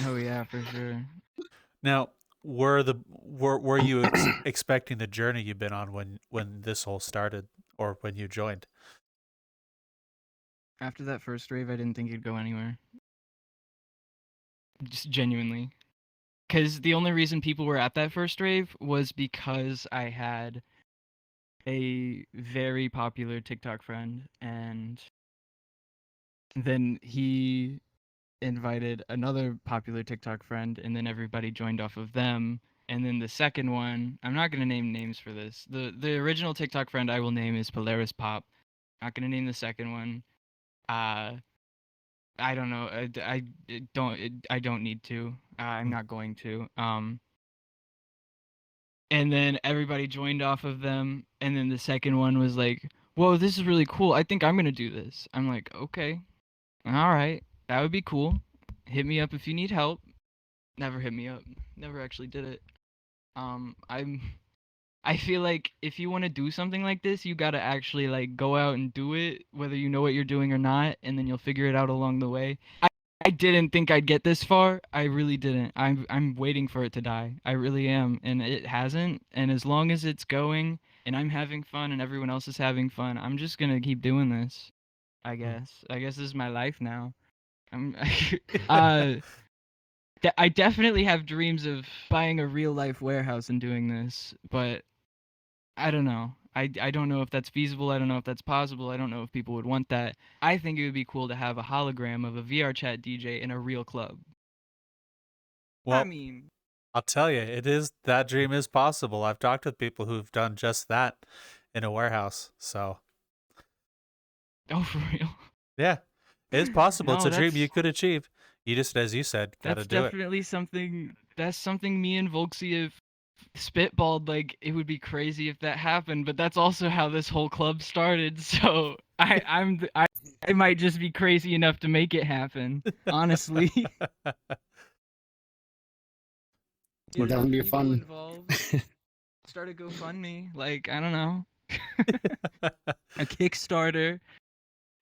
Oh yeah, for sure. Now, were you expecting the journey you've been on when this whole started, or when you joined? After that first rave, I didn't think it'd go anywhere. Just genuinely. Because the only reason people were at that first rave was because I had a very popular TikTok friend, and then he invited another popular TikTok friend, and then everybody joined off of them. And then the second one, I'm not gonna name names for this. The original TikTok friend I will name is Polaris Pop. Not gonna name the second one. I don't know. I don't need to. I'm not going to. And then everybody joined off of them, and then the second one was like, "Whoa, this is really cool. I think I'm gonna do this." I'm like, "Okay, all right, that would be cool. Hit me up if you need help." Never hit me up. Never actually did it. I feel like if you want to do something like this, you gotta actually like go out and do it, whether you know what you're doing or not, and then you'll figure it out along the way. I didn't think I'd get this far. I really didn't. I'm waiting for it to die. I really am, and it hasn't. And as long as it's going, and I'm having fun, and everyone else is having fun, I'm just gonna keep doing this. I guess. I guess this is my life now. I'm. I definitely have dreams of buying a real life warehouse and doing this, but I don't know. I don't know if that's feasible. I don't know if that's possible. I don't know if people would want that. I think it would be cool to have a hologram of a VRChat DJ in a real club. Well, I mean, I'll tell you, that dream is possible. I've talked with people who've done just that in a warehouse. So, oh, for real? yeah, it is possible. No, it's a dream that's- you could achieve. You just, as you said, got to That's do it. definitely something. That's something me and Volksy have spitballed. Like, it would be crazy if that happened, but that's also how this whole club started. So I might just be crazy enough to make it happen. Honestly. Well, that would be fun. Involved, start a GoFundMe. Like, I don't know. A Kickstarter.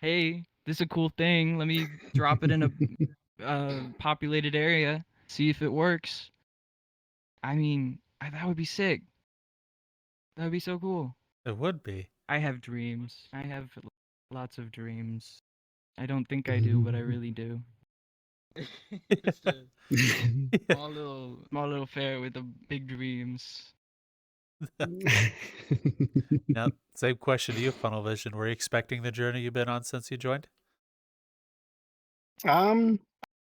Hey, this is a cool thing. Let me drop it in a populated area. See if it works. I mean, that would be sick. That would be so cool. It would be. I have dreams. I have lots of dreams. I don't think I do, but I really do. Just a small little fair with the big dreams. Now, same question to you, Funnel Vision. Were you expecting the journey you've been on since you joined?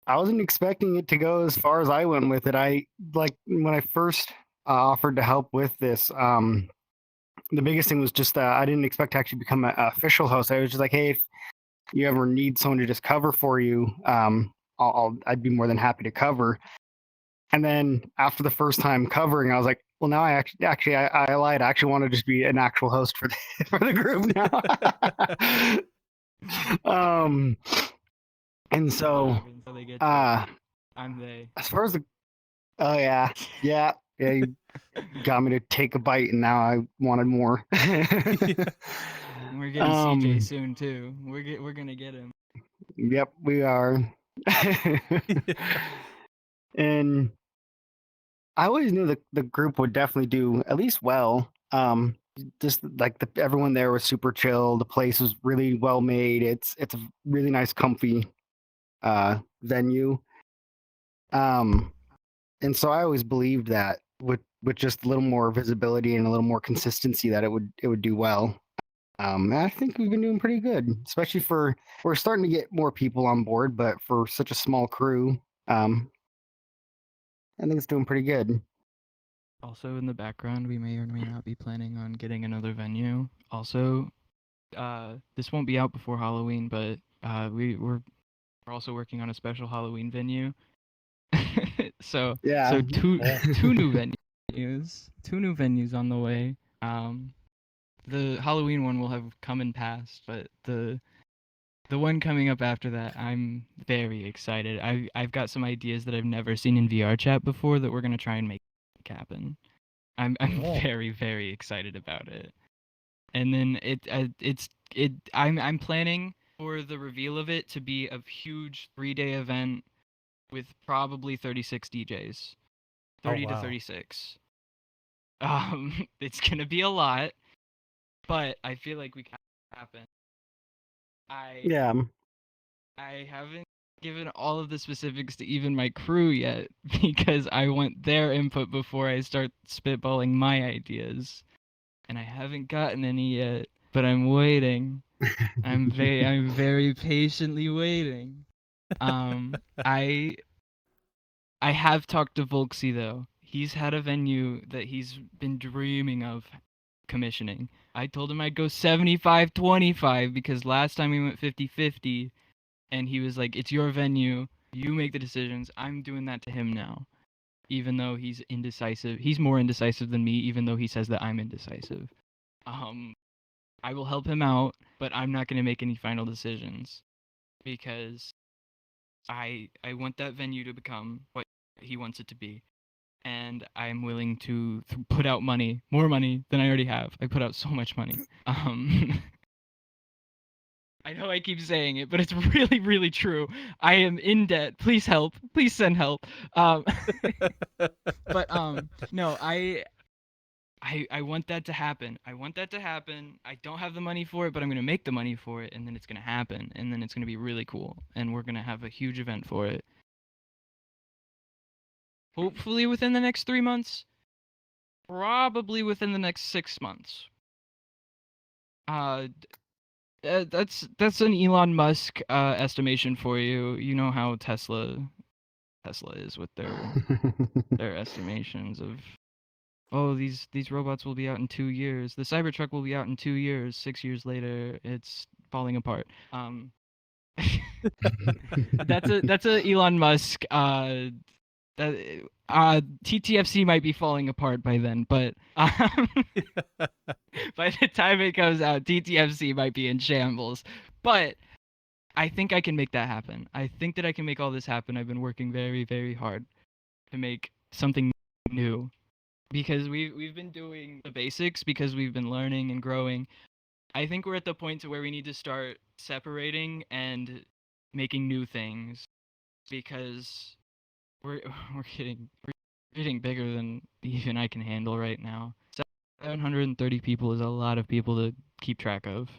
I wasn't expecting it to go as far as I went with it. I like when I first offered to help with this. The biggest thing was just that I didn't expect to actually become an official host. I was just like, hey, if you ever need someone to just cover for you, I'd be more than happy to cover. And then after the first time covering, I was like, well, now I lied. I actually want to just be an actual host for the group now. And so, I'm they. as far as the, oh yeah, you got me to take a bite, and now I wanted more. We're getting CJ soon too. We're gonna get him. Yep, we are. And I always knew that the group would definitely do at least well. Just like everyone there was super chill. The place was really well made. It's a really nice, comfy venue. And so I always believed that with just a little more visibility and a little more consistency, that it would do well. And I think we've been doing pretty good, especially we're starting to get more people on board, but for such a small crew, I think it's doing pretty good. Also, in the background, we may or may not be planning on getting another venue. Also, this won't be out before Halloween, but we're also working on a special Halloween venue. So Yeah. two new venues on the way. the Halloween one will have come and passed, but the one coming up after that, I'm very excited. I've got some ideas that I've never seen in VRChat before that we're gonna try and make happen. I'm Oh. very, very excited about it. And then I'm planning for the reveal of it to be a huge 3-day event with probably 36 DJs. 30 to wow. 36. It's gonna be a lot, but I feel like we can happen. Yeah. I haven't given all of the specifics to even my crew yet because I want their input before I start spitballing my ideas. And I haven't gotten any yet, but I'm waiting. I'm very patiently waiting. I have talked to Volksy though. He's had a venue that he's been dreaming of commissioning. I told him I'd go 75-25 because last time we went 50-50 and he was like, "It's your venue. You make the decisions." I'm doing that to him now. Even though he's indecisive. He's more indecisive than me even though he says that I'm indecisive. I will help him out, but I'm not going to make any final decisions because I want that venue to become what he wants it to be, and I'm willing to put out money, more money than I already have. I put out so much money. I know I keep saying it, but it's really, really true. I am in debt. Please help. Please send help. But no, I want that to happen. I want that to happen. I don't have the money for it, but I'm going to make the money for it, and then it's going to happen, and then it's going to be really cool, and we're going to have a huge event for it. Hopefully within the next 3 months. Probably within the next 6 months. That's an Elon Musk estimation for you. You know how Tesla is with their estimations of, oh, these robots will be out in 2 years. The Cybertruck will be out in 2 years. 6 years later, it's falling apart. That's a Elon Musk. TTFC might be falling apart by then, but by the time it comes out, TTFC might be in shambles. But I think I can make that happen. I think that I can make all this happen. I've been working very, very hard to make something new because we've been doing the basics because we've been learning and growing. I think we're at the point to where we need to start separating and making new things because we're getting bigger than even I can handle right now. 730 people is a lot of people to keep track of,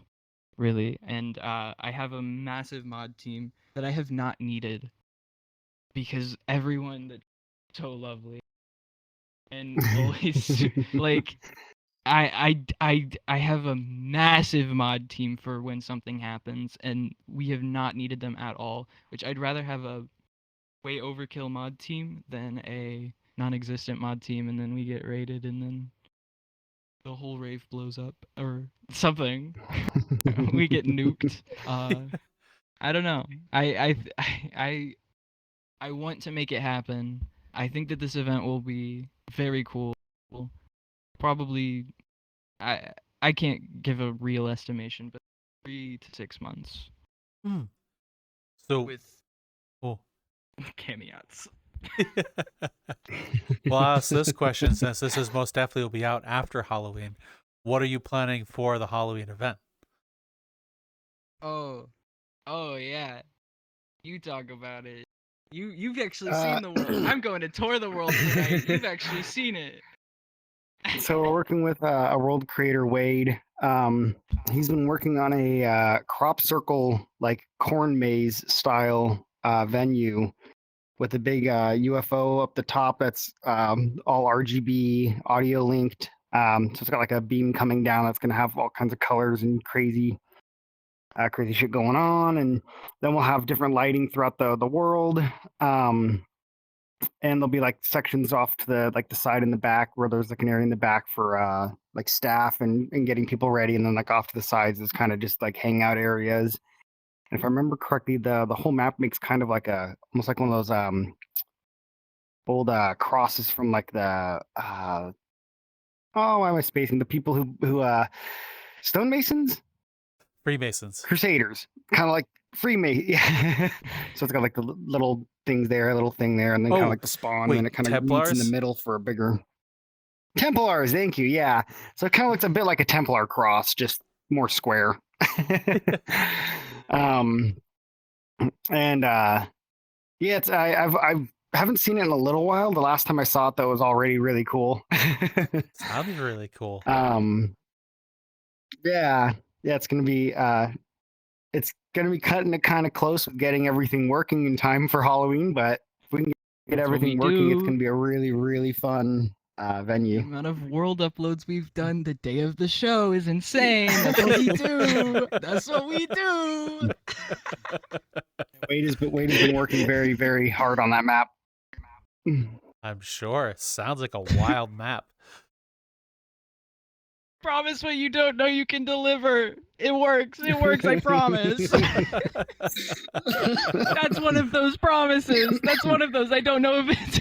really. And I have a massive mod team that I have not needed because everyone that's so lovely and always like I have a massive mod team for when something happens, and we have not needed them at all. Which I'd rather have a way overkill mod team than a non-existent mod team, and then we get raided, and then the whole rave blows up or something. We get nuked. I don't know. I want to make it happen. I think that this event will be very cool. Probably, I can't give a real estimation, but 3 to 6 months. So, with oh. caveats. Well, I'll ask this question since this is most definitely will be out after Halloween. What are you planning for the Halloween event? Oh yeah. You talk about it. You've actually seen the world. I'm going to tour the world tonight. You've actually seen it. So we're working with a world creator, Wade. He's been working on a crop circle, like corn maze style venue with a big UFO up the top that's all RGB audio linked. So it's got like a beam coming down that's going to have all kinds of colors and crazy shit going on. And then we'll have different lighting throughout the world. And there'll be like sections off to the side and the back where there's like an area in the back for like staff and getting people ready, and then like off to the sides is kind of just like hangout areas. And if I remember correctly, the whole map makes kind of like almost like one of those old crosses from like the oh, why am I spacing? The people who stonemasons, Freemasons. crusaders, kind of like Freemason. Yeah. So it's got like the little things there, a little thing there, and then kind Oh, of like the spawn, wait, and then it kind of meets in the Templars? middle for a bigger. Templars, thank you. Yeah. So it kind of looks a bit like a Templar cross, just more square. um, and yeah, it's I haven't seen it in a little while. The last time I saw it, though, was already really cool. Sounds really cool. Yeah, it's gonna be cutting it kind of close with getting everything working in time for Halloween. But if we can get That's what everything we working, it's do. gonna be a really, really fun The venue. amount of world uploads we've done the day of the show is insane. That's what we do. That's what we do. Wade has been working very, very hard on that map. I'm sure. It sounds like a wild map. Promise what you don't know you can deliver. It works. It works. I promise. That's one of those promises. That's one of those. I don't know if it's.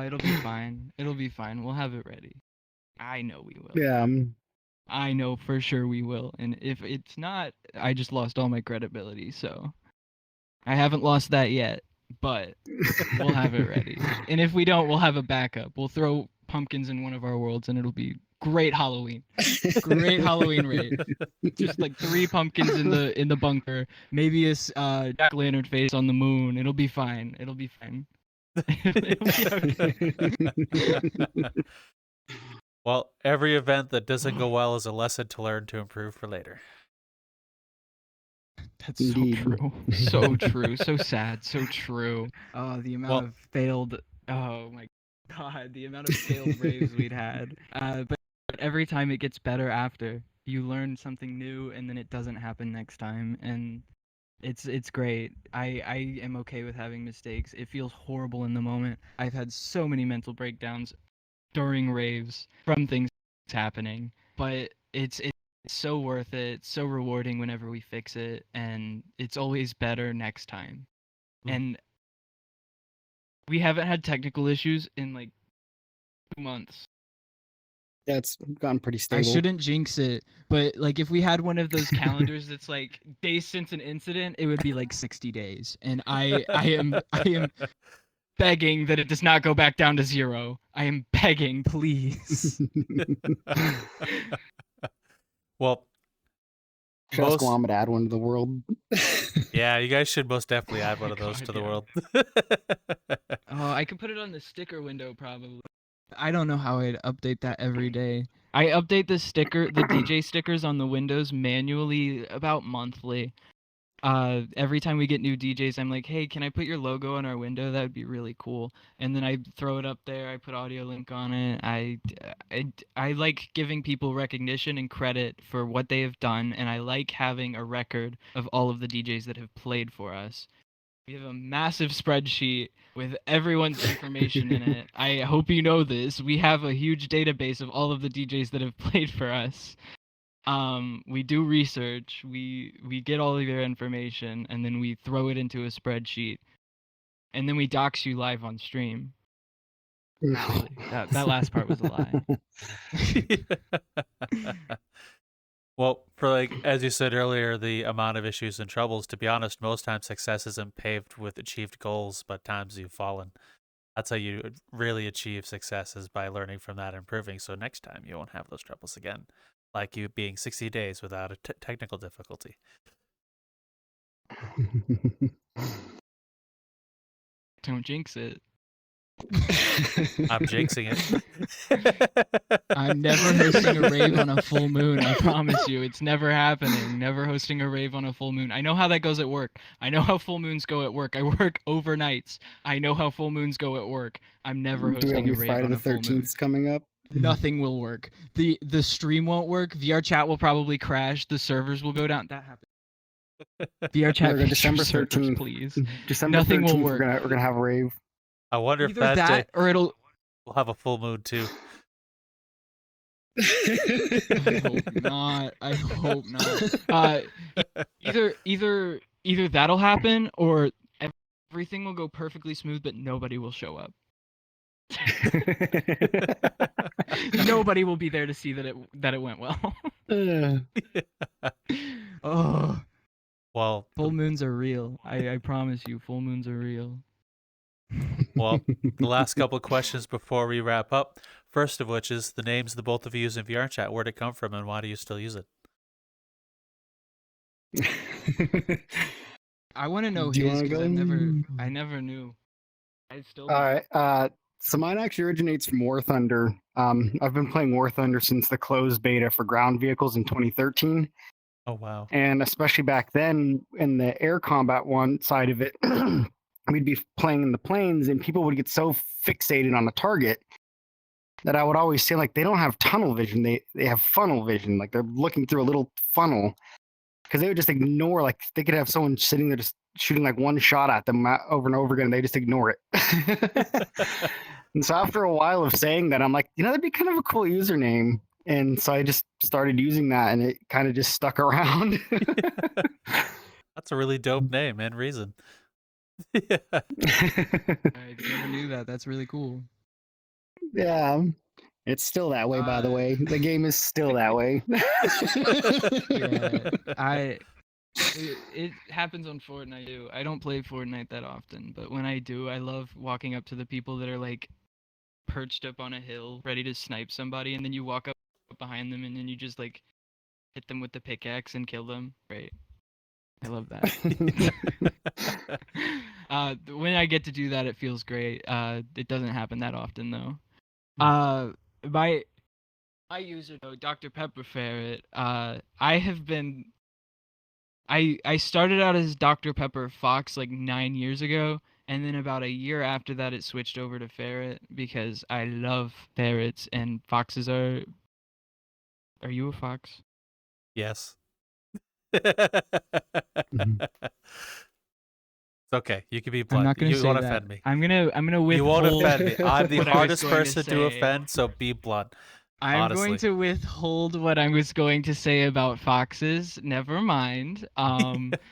It'll be fine. It'll be fine. We'll have it ready. I know we will. Yeah. I know for sure we will. And if it's not, I just lost all my credibility. So I haven't lost that yet, but we'll have it ready. And if we don't, we'll have a backup. We'll throw pumpkins in one of our worlds, and it'll be great Halloween. Great Halloween raid. Just like 3 pumpkins in the bunker. Maybe a jack-o'-lantern face on the moon. It'll be fine. It'll be fine. It'll be okay. Well, every event that doesn't go well is a lesson to learn to improve for later. That's so true. So true. So sad. So true. The amount of failed. Oh my god, the amount of failed raves we'd had. But every time it gets better after. You learn something new, and then it doesn't happen next time, and it's great. I am okay with having mistakes. It feels horrible in the moment. I've had so many mental breakdowns during raves from things happening, but it's so worth it. It's so rewarding whenever we fix it, and it's always better next time. And we haven't had technical issues in like 2 months. Yeah, it's gone pretty stable. I shouldn't jinx it, but like if we had one of those calendars that's like days since an incident, it would be like 60 days. And I am begging that it does not go back down to 0. I am begging, please. Well, Just want to add one to the world. Yeah, you guys should most definitely add one of those to the world. Oh, I could put it on the sticker window probably. I don't know how I'd update that every day. I update the DJ stickers on the windows manually about monthly. Every time we get new DJs, I'm like, hey, can I put your logo on our window? That would be really cool. And then I throw it up there. I put audio link on it. I like giving people recognition and credit for what they have done, and I like having a record of all of the DJs that have played for us. We have a massive spreadsheet with everyone's information in it. I hope you know this. We have a huge database of all of the DJs that have played for us. We do research, we get all of your information, and then we throw it into a spreadsheet, and then we dox you live on stream. No. That last part was a lie. Well, for like, as you said earlier, the amount of issues and troubles, to be honest, most times success isn't paved with achieved goals, but times you've fallen. That's how you really achieve success, is by learning from that and improving. So next time you won't have those troubles again. Like you being 60 days without a technical difficulty. Don't jinx it. I'm jinxing it. I'm never hosting a rave on a full moon. I promise you, it's never happening. Never hosting a rave on a full moon. I know how that goes at work. I know how full moons go at work. I work overnights. I know how full moons go at work. I'm never hosting a rave Friday on a the full moon. 13th coming up. Nothing will work. The stream won't work. VRChat will probably crash. The servers will go down. That happens. VRChat December 13th, please. December Nothing 13th, will work. We're gonna have a rave. I wonder if Either that day or it'll. we'll have a full moon too. I hope not. I hope not. Either that'll happen, or everything will go perfectly smooth, but nobody will show up. Nobody will be there to see that it went well. Oh, Well, full moons are real. I promise you, full moons are real. well, the last couple of questions before we wrap up. First of which is the names the both of you use in VRChat. Where'd it come from, and why do you still use it? I want to know Do you his wanna because go? I never knew. I still All don't. right. So mine actually originates from War Thunder. I've been playing War Thunder since the closed beta for ground vehicles in 2013. Oh wow. And especially back then, in the air combat one side of it, we'd be playing in the planes, and people would get so fixated on the target that I would always say, like, they don't have tunnel vision; they have funnel vision. Like they're looking through a little funnel, because they would just ignore. Like they could have someone sitting there just shooting like one shot at them over and over again, and they just ignore it. And so after a while of saying that, I'm like, that'd be kind of a cool username. And so I just started using that, and it kind of just stuck around. That's a really dope name and reason. Yeah. I never knew that. That's really cool. Yeah, it's still that way, by the way. The game is still that way. Yeah, it happens on Fortnite too. I don't play Fortnite that often, but when I do, I love walking up to the people that are like perched up on a hill, ready to snipe somebody, and then you walk up behind them, and then you just like hit them with the pickaxe and kill them. Great. I love that. When I get to do that, it feels great. It doesn't happen that often though. My user though, Dr. Pepper Ferret. I started out as Dr. Pepper Fox like 9 years ago, and then about a year after that, it switched over to Ferret because I love ferrets and foxes are. Are you a fox? Yes. Mhm. It's okay. You can be I'm blunt. not gonna You say won't that. offend me. I'm gonna withhold. You won't offend me. I'm the what I was hardest going to person to say. offend, so be blunt. I'm going Honestly. to withhold what I was going to say about foxes. Never mind.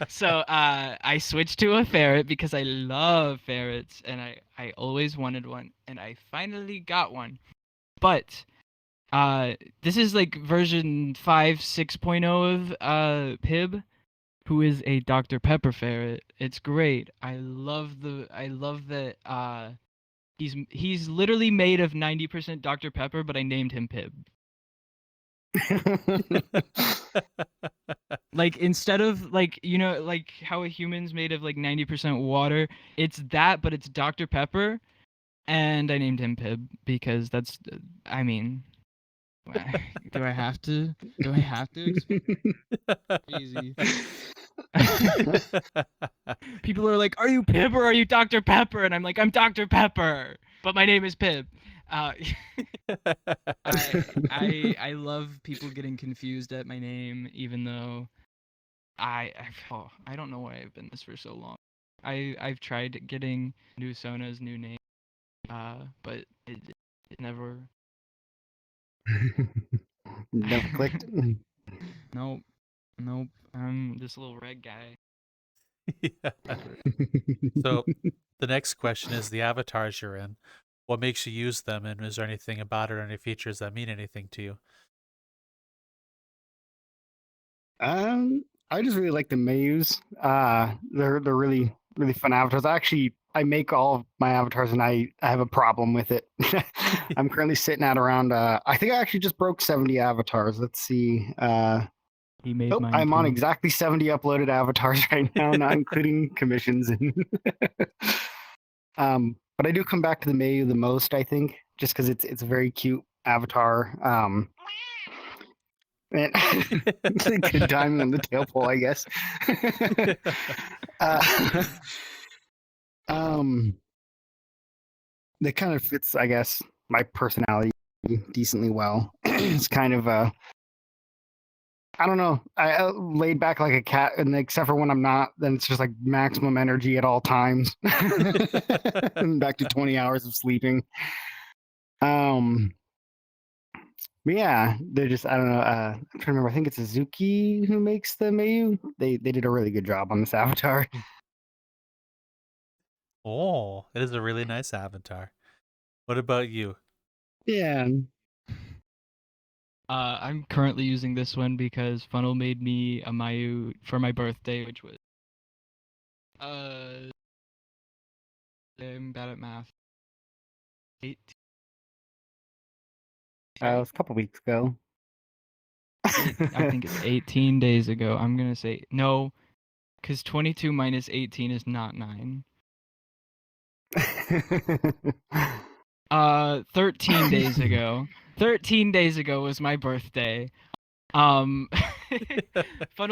So I switched to a ferret because I love ferrets and I always wanted one and I finally got one. But this is like version 5 6.0 of pibb, who is a Dr. Pepper ferret. It's great. I love that he's literally made of 90% Dr. Pepper, but I named him Pibb. Like instead of like like how a human's made of like 90% water, it's that but it's Dr. Pepper, and I named him Pibb because that's I mean do I have to explain? Easy. People are like, "Are you Pibb or are you Dr. Pepper?" And I'm like, "I'm Dr. Pepper, but my name is Pibb." I love people getting confused at my name, even though I don't know why I've been this for so long. I've tried getting new Sona's new name, but it never. Never clicked. Nope. I'm this little red guy. Yeah. So the next question is the avatars you're in. What makes you use them, and is there anything about it or any features that mean anything to you? I just really like the Mayus. They're really fun avatars. I make all of my avatars, and I have a problem with it. I'm currently sitting at around. I think I actually just broke 70 avatars. Let's see. He made mine. I'm on too. exactly 70 uploaded avatars right now, not including commissions. But I do come back to the Mayu the most, I think, just because it's a very cute avatar. And good timing on the tail pole, I guess. uh, that kind of fits, I guess, my personality decently well. It's kind of I don't know. I laid back like a cat, and except for when I'm not, then it's just like maximum energy at all times. And back to 20 hours of sleeping. But yeah, they're just I don't know. I'm trying to remember. I think it's Azuki who makes the Mayu. They did a really good job on this avatar. Oh, it is a really nice avatar. What about you? Yeah. I'm currently using this one because Funnel made me a Mayu for my birthday, which was I'm bad at math. 8. It was a couple weeks ago. I think it's 18 days ago. I'm gonna say no, because 22 minus 18 is not 9. 13 days ago. 13 days ago was my birthday. Funnel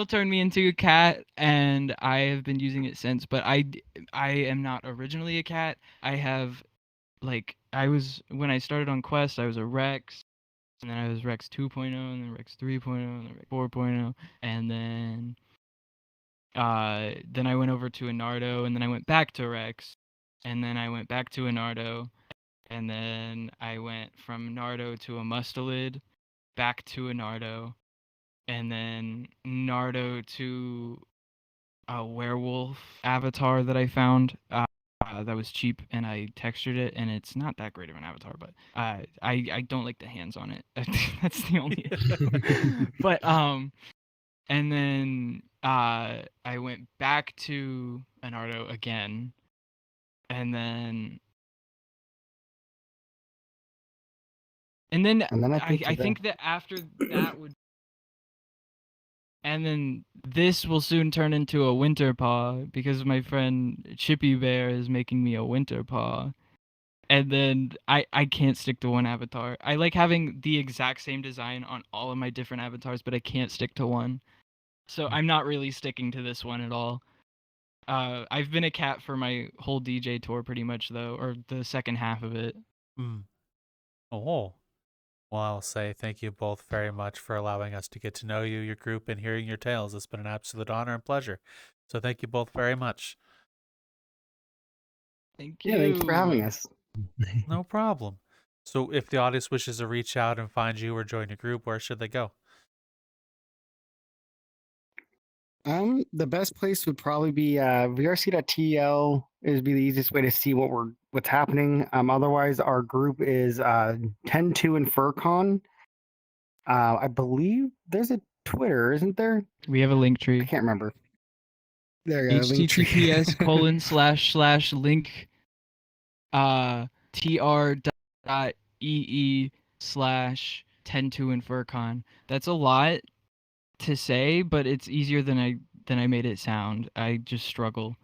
turned me into a cat, and I have been using it since. But I am not originally a cat. I have, like, when I started on Quest, I was a Rex, and then I was Rex 2.0, and then Rex 3.0, and then Rex 4.0, and then I went over to a Nardo, and then I went back to Rex, and then I went back to a Nardo, and then I went from Nardo to a Mustelid, back to a Nardo, and then Nardo to a werewolf avatar that I found that was cheap, and I textured it, and it's not that great of an avatar, but I don't like the hands on it. That's the only issue. But and then I went back to a Nardo again, and then And then I think that after that would. And then this will soon turn into a winter paw because my friend Chippy Bear is making me a winter paw. And then I can't stick to one avatar. I like having the exact same design on all of my different avatars, but I can't stick to one. So I'm not really sticking to this one at all. I've been a cat for my whole DJ tour pretty much though, or the second half of it. Oh. Well, I'll say thank you both very much for allowing us to get to know you, your group, and hearing your tales. It's been an absolute honor and pleasure. So thank you both very much. Thank you. Yeah, thanks for having us. No problem. So if the audience wishes to reach out and find you or join your group, where should they go? The best place would probably be vrc.tl is be the easiest way to see what's happening. Otherwise our group is tentwo and furcon. I believe there's a Twitter, isn't there? We have a link I tree. can't remember. There you go. https://link tr.ee/tentwo and furcon. That's a lot to say, but it's easier than I made it sound. I just struggle.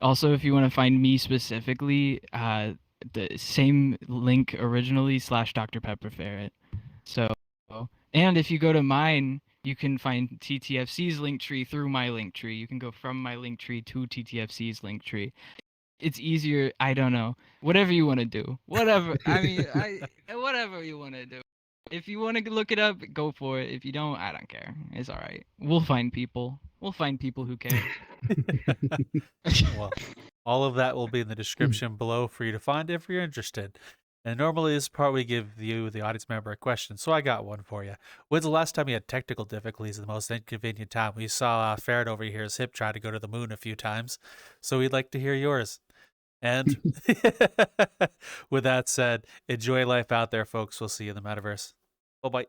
Also, if you want to find me specifically, the same link originally /Dr. Pepper Ferret. So, and if you go to mine, you can find TTFC's link tree through my link tree. You can go from my link tree to TTFC's link tree. It's easier. I don't know. Whatever you want to do. Whatever. I mean, whatever you want to do. If you want to look it up, go for it. If you don't, I don't care. It's all right. We'll find people. We'll find people who care. Well, all of that will be in the description below for you to find if you're interested. And normally this part we give you, the audience member, a question. So I got one for you. When's the last time you had technical difficulties at the most inconvenient time? We saw Ferret over here's hip try to go to the moon a few times. So we'd like to hear yours. And with that said, enjoy life out there, folks. We'll see you in the metaverse. Bye-bye.